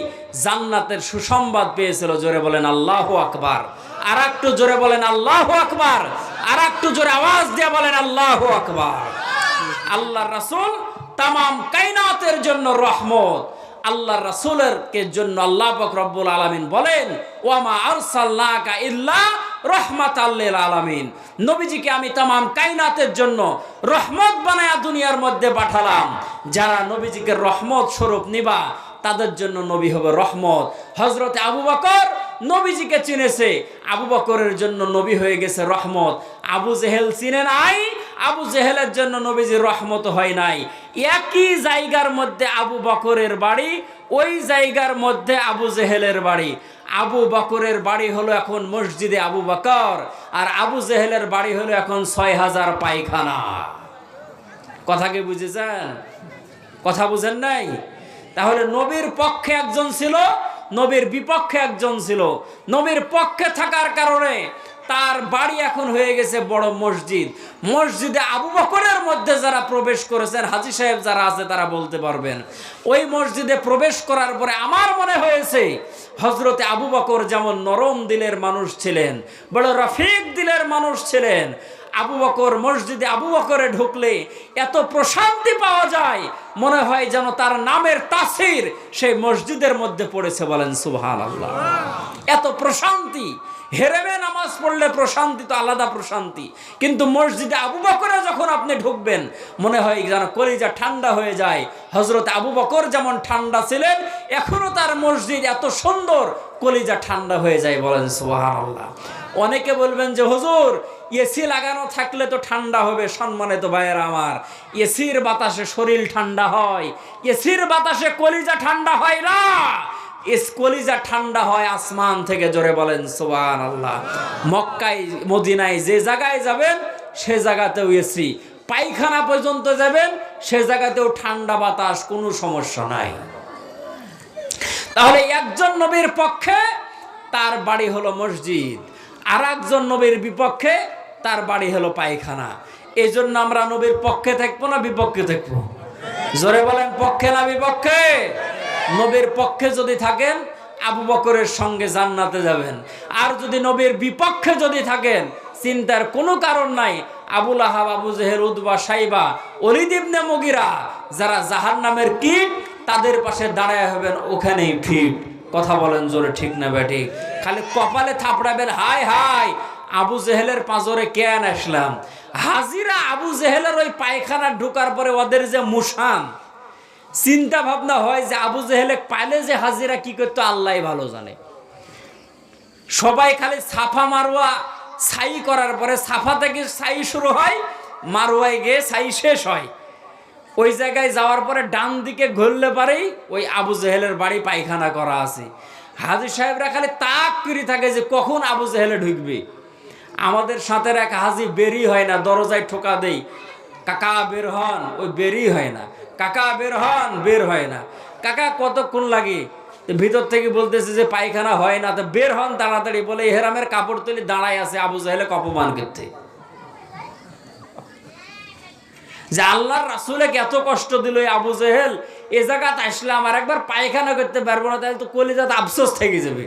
জান্নাতের সুসংবাদ পেয়েছিল। জোরে বলেন আল্লাহু আকবার। আর একটু জোরে বলেন আল্লাহু আকবার। আর একটু জোরে আওয়াজ দিয়ে বলেন আল্লাহু আকবার। আল্লাহর রাসূল তামাম কায়নাতের জন্য রহমত। আল্লাহর রাসূলের জন্য আল্লাহ পাক রব্বুল আলামিন বলেন, ওয়ামা আরসালনাকা ইল্লা রাহমাতাল লিল আলামিন। নবীজিকে আমি তামাম কায়নাতের জন্য রহমত বানায়া দুনিয়ার মধ্যে পাঠালাম। যারা নবীজিকে রহমত স্বরূপ নিবা তাদের জন্য নবী হবে রহমত। হযরতে আবু বকর নবীজিকে চিনেছে, আবু বকরের জন্য নবী হয়ে গেছে রহমত। আবু জেহেল চিনে নাই, আবু জেহেলের জন্য নবীজি রহমত হয় নাই। একই জায়গার মধ্যে আবু বকরের বাড়ি, ওই জায়গার মধ্যে আবু জেহেলের বাড়ি। আবু বকরের বাড়ি হলো এখন মসজিদে আবু বকর, আর আবু জেহেলের বাড়ি হলো এখন 6000 পায়খানা। কথা কি বুঝেছেন? কথা বুঝেন নাই? তাহলে নবীর পক্ষে একজন ছিল, নবীর বিপক্ষে একজন ছিল। নবীর পক্ষে থাকার কারণে তার বাড়ি এখন হয়ে গেছে বড় মসজিদ। মসজিদে আবু বকরের মধ্যে যারা প্রবেশ করেছেন, হাজী সাহেব যারা আছে তারা বলতে পারবেন, ওই মসজিদে প্রবেশ করার পরে আমার মনে হয়েছে হযরতে আবু বকর যেমন নরম দিলের মানুষ ছিলেন, বড় রফিক দিলের মানুষ ছিলেন। আবু বকর মসজিদে আবু বকরে ঢুকলে এত প্রশান্তি পাওয়া যায়, মনে হয় যেন তার নামের তাসির সেই মসজিদের মধ্যে পড়েছে। বলেন সুবহানাল্লাহ। এত প্রশান্তি। হেরেমে নামাজ পড়লে প্রশান্তি তো আলাদা প্রশান্তি, কিন্তু মসজিদে আবু বকরে যখন আপনি ঢুকবেন মনে হয় যেন কলিজা ঠান্ডা হয়ে যায়। হযরত আবু বকর যেমন ঠান্ডা ছিলেন, এখনো তার মসজিদ এত সুন্দর, কলিজা ঠান্ডা হয়ে যায়। বলেন সুবহানাল্লাহ। অনেকে বলবেন যে হুজুর এসি লাগানো থাকলে তো ঠান্ডা হবে। সম্মানিত ভাইয়েরা আমার, এসির বাতাসে শরীর ঠান্ডা হয়, এসির বাতাসে কলিজা ঠান্ডা হয় না। কলিজা ঠান্ডা হয় আসমান থেকে। জোরে বলেন সুবহানাল্লাহ। মক্কায় মদিনায় যে জায়গায় যাবেন সে জায়গাতেও এসি, পায়খানা পর্যন্ত যাবেন সে জায়গাতেও ঠান্ডা বাতাস, কোনো সমস্যা নাই। তাহলে একজন নবীর পক্ষে তার বাড়ি হলো মসজিদ, আর একজন নবীর বিপক্ষে তার বাড়ি হলো পায়খানা। এই জন্য আমরা নবীর পক্ষে থাকবো না বিপক্ষে থাকবো? জোরে বলেন, পক্ষে না বিপক্ষে? নবীর পক্ষে যদি থাকেন আবু বকরের সঙ্গে জান্নাতে যাবেন, আর যদি নবীর বিপক্ষে যদি থাকেন চিন্তার কোনো কারণ নাই। আবু লাহাব, আবু জেহেল, উতবা, সাইবা, ওলীদ ইবনে মুগীরা যারা জাহান্নামের কীট, তাদের পাশে দাঁড়ায় হবেন ওখানেই ফিট। কথা বলেন জোরে, ঠিক না বেঠিক? খালি কপালে থাপড়াবেন, হাই হাই আবু জেহেলের পাঁজরে কেন আসলাম। হাজিরা আবু জেহেলের ওই পায়খানা ঢোকার পরে ওদের যে মুসান, চিন্তা ভাবনা হয় যে আবু জেহেলে পাইলে যে হাজিরা কি করতো আল্লাহ ভালো জানে। সবাই খালি সাফা মারোয়া ছাই করার পরে, সাফা থেকে ছাই শুরু হয়, মারোয়ায় গিয়ে ছাই শেষ হয়। ওই জায়গায় যাওয়ার পরে ডান দিকে ঘুরলে পারেই ওই আবু জেহেলের বাড়ি পায়খানা করা আছে। হাজী সাহেবরা খালি তাক করে থাকে যে কখন আবু জেহেলে ঢুকবে। আমাদের সাথে এক হাজি বেরি হয় না, দরজায় ঠোকা দেই, কাকা বের হন, ওই বেরি হয় না। কাকা বের হন, বের হয় না। কাকা কতক্ষণ লাগে? ভিতর থেকে বলতেছে যে পায়খানা হয় না, তো বের হন তাড়াতাড়ি। বলে হেরামের কাপড় তুলে দাঁড়ায় আছে আবু জেহেলে অপমান করতে। যে আল্লাহর রাসূলকে এত কষ্ট দিল আবু জেহেল, এ জায়গাতে আসলে আমার একবার পায়খানা করতে পারবো না, তাহলে তো কলিজাতে আফসোস থেকে যাবে।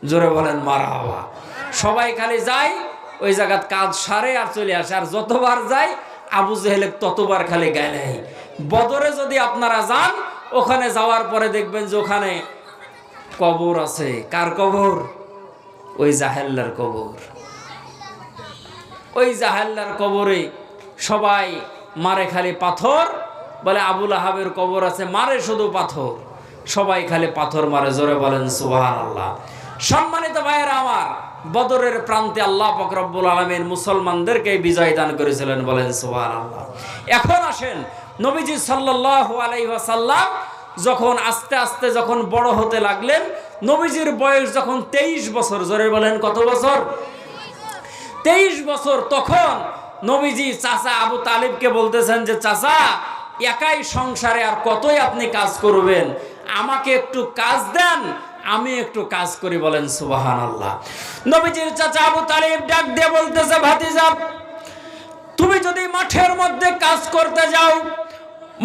জোরে বলেন মারহাবা। সবাই খালি যায় ওই জায়গাত কাজ সারে আর চলে আসে, আর যতবার যায় আবু জেহেলে ততবার খালি গায়ে। বদরে যদি আপনারা যান, ওখানে যাওয়ার পরে দেখবেন যে ওখানে কবর আছে। কার কবর? ওই জাহেল্লার কবর। ওই জাহেল্লার কবরে সবাই মারে খালি পাথর। বলে আবু লাহাবের কবর আছে, মারে শুধু পাথর, সবাই খালি পাথর মারে। জোরে বলেন সুবহানাল্লাহ। সম্মানিত ভাইয়েরা আমার, বদরের প্রান্তে আল্লাহ পাক রব্বুল আলামিন মুসলমানদেরকে বিজয় দান করেছিলেন। বলেন সুবহানাল্লাহ। এখন আসেন, নবীজি সাল্লাল্লাহু আলাইহি ওয়াসাল্লাম যখন আস্তে আস্তে যখন বড় হতে লাগলেন, নবীজির বয়স যখন 23 বছর, জোরে বলেন কত বছর? 23 বছর। তখন নবীজি চাচা আবু তালিবকে বলতেছেন যে চাচা, একাই সংসারে আর কতই আপনি কাজ করবেন, আমাকে একটু কাজ দেন, আমি একটু কাজ করি। বলেন সুবহানাল্লাহ। নবীজির চাচা আবু তালিব ডাক দিয়ে বলতেছে, ভাতিজা তুমি যদি মাঠের মধ্যে কাজ করতে যাও,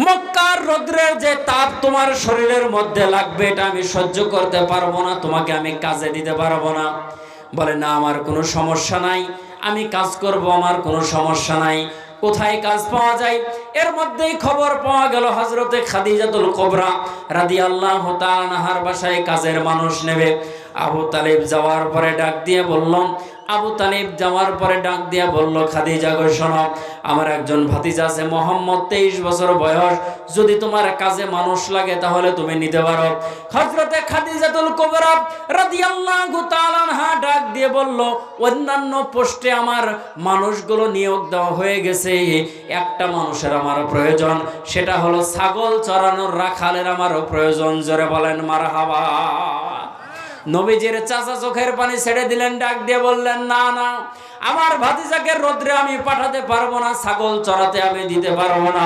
মক্কার রৌদ্রের যে তাপ তোমার শরীরের মধ্যে লাগবে, এটা আমি সহ্য করতে পারবো না, তোমাকে আমি কাজে দিতে পারবো না। বলে না, আমার কোনো সমস্যা নাই, আমি কাজ করব, আমার কোনো সমস্যা নাই। কোথায় কাজ পাওয়া যায়? এর মধ্যেই খবর পাওয়া গেল হযরতে খাদিজাতুল কুবরা রাদিয়াল্লাহু তাআলা আনহার বাসায় কাজের মানুষ নেবে। আবু তালিব যাওয়ার পরে ডাক দিয়ে বলল, আবু তালিব যাওয়ার পরে ডাক দিয়া বলল, খাদিজা গো শোনো, আমার একজন ভাতিজা আছে মোহাম্মদ, 23 বছর বয়স, যদি তোমার কাজে মানুষ লাগে তাহলে তুমি নিতে পারো। হযরতে খাদিজাতুল কুবরা রাদিয়াল্লাহু তাআলা আনহা ডাক দিয়ে বলল, অন্যান্য পোস্টে আমার মানুষগুলো নিয়োগ দেওয়া হয়ে গেছে, একটা মানুষের আমার প্রয়োজন, সেটা হলো ছাগল চরানোর রাখালের আমারও প্রয়োজন। জোরে বলেন মারহাবা। নবীজির চাচা চোখের পানি ছেড়ে দিলেন, ডাক দিয়ে বললেন, না না, আমার ভাতিজাকে রোদ্রে আমি পাঠাতে পারবো না, ছাগল চড়াতে আমি দিতে পারবো না।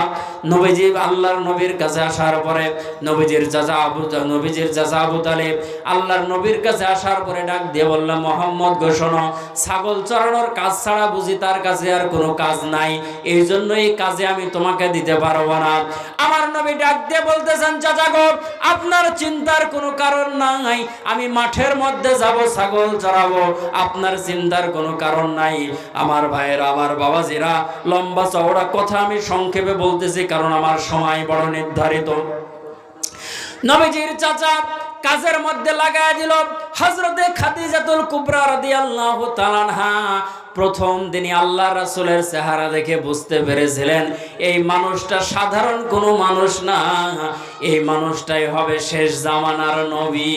নবীজি আল্লাহর নবীর কাছে আসার পরে নবীজির চাচা আবু তালিব আল্লাহর নবীর কাছে আসার পরে ডাক দিয়ে বললাম, মোহাম্মদ গো শোনো, ছাগল চড়ানোর কাজ ছাড়া বুঝি তার কাছে আর কোনো কাজ নাই, এই জন্য এই কাজে আমি তোমাকে দিতে পারবো না। আমার নবী ডাক দিয়ে বলতেছেন, চাচা গো, আপনার চিন্তার কোনো কারণ নাই, আমি মাঠের মধ্যে যাব, ছাগল চড়াবো, আপনার চিন্তার কোনো কারণ নাই। আমার ভাইয়েরা, আমার বাবাজিরা, লম্বা চওড়া কথা আমি সংক্ষেপে বলতেছি, কারণ আমার সময় বড় নির্ধারিত। নবীজির চাচা কাজের মধ্যে লাগায় দিল। হযরতে খাদিজাতুল কুবরা রাদিয়াল্লাহু তাআলা আনহা প্রথম দিনই আল্লাহ রাসূলের চেহারা দেখে বুঝতে পেরেছিলেন এই মানুষটা সাধারণ কোনো মানুষ না, এই মানুষটাই হবে শেষ জামানার নবী।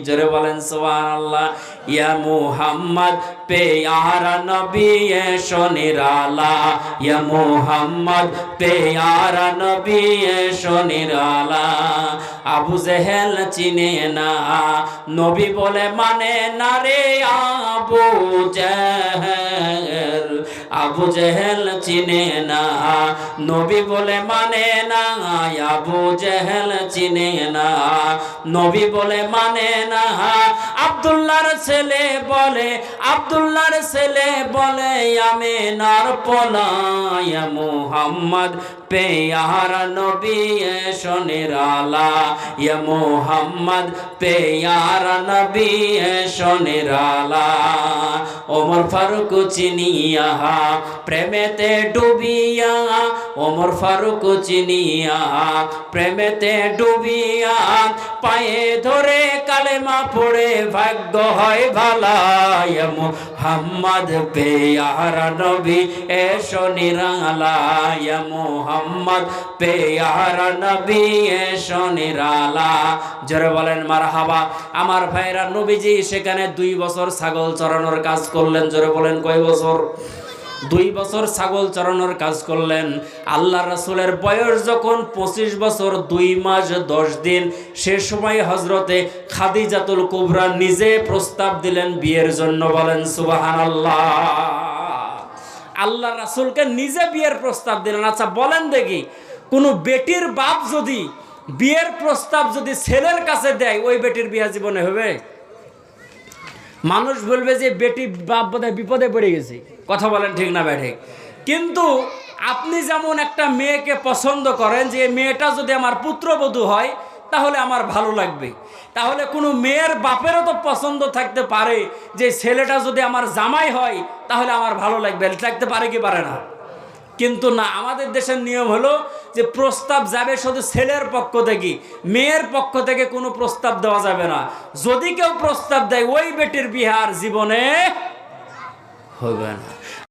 জোরে বলেন সুবহানাল্লাহ। ইয়া মুহাম্মদ পেয়ারা নবী এসো নিরালা, ইয়া মুহাম্মদ পেয়ারা নবী এসো নিরালা। আবু জেহেল চিনে না, নবী বলে মানে না রে আবু জেহেল, আবু জেহেল চিনে না, নবী বলে মানে না, আবু জেহেল চিনে না, নবী বলে মানে না। আব্দুল্লাহর ছেলে বলে, আব্দুল্লাহর ছেলে বলে আমিনার পোলা, ইয়া মুহাম্মদ পেয়ারা নবী এসো নিরালা, ইয়া মুহাম্মদ পেয়ারা নবী এসো নিরালা। ওমর ফারুক চিনিয়া প্রেমেতে ডুবিয়া, ওমর ফারুক চিনিয়া প্রেমেতে ডুবিয়া, পায়ে ধরে কালেমা পড়ে ভাগ্য হয় ভালা, ইয়া মুহাম্মদ পেয়ারা নবী এসো নিরালা, ইয়া মুহাম্মদ পেয়ারা নবী এসো নিরালা। জোরে বলেন মারহাবা। আমার ভাইরা, নবীজি সেখানে 2 বছর ছাগল চড়ানোর কাজ করলেন। জোরে বলেন কয় বছর? 2 বছর ছাগল চড়ানোর কাজ করলেন। আল্লাহ রাসূলের বয়স যখন 25 বছর 2 মাস 10 দিন, সে সময় হযরতে খাদিজাতুল কুবরা নিজে প্রস্তাব দিলেন বিয়ের জন্য। বলেন সুবহানাল্লাহ। আল্লাহ রাসূলকে নিজে বিয়ের প্রস্তাব দিলেন। আচ্ছা বলেন দেখি, কোনো বেটির বাপ যদি বিয়ের প্রস্তাব যদি ছেলের কাছে দেয়, ওই বেটির বিয়ে জীবনে হবে? মানুষ বলবে যে বেটি বাপ বোধহয় বিপদে পড়ে গেছে। কথা বলেন ঠিক না ব্যাঠিক? কিন্তু আপনি যেমন একটা মেয়েকে পছন্দ করেন যে মেয়েটা যদি আমার পুত্রবধূ হয় তাহলে আমার ভালো লাগবে, তাহলে কোনো মেয়ের বাপেরও তো পছন্দ থাকতে পারে যে ছেলেটা যদি আমার জামাই হয় তাহলে আমার ভালো লাগবে। থাকতে পারে কি পারে না? কিন্তু না, আমাদের দেশের নিয়ম হলো যে প্রস্তাব যাবে শুধু ছেলের পক্ষ থেকে, মেয়ের পক্ষ থেকে কোনো প্রস্তাব দেওয়া যাবে না। যদি কেউ প্রস্তাব দেয়, ওই বেটির বিয়ে আর জীবনে হবে না।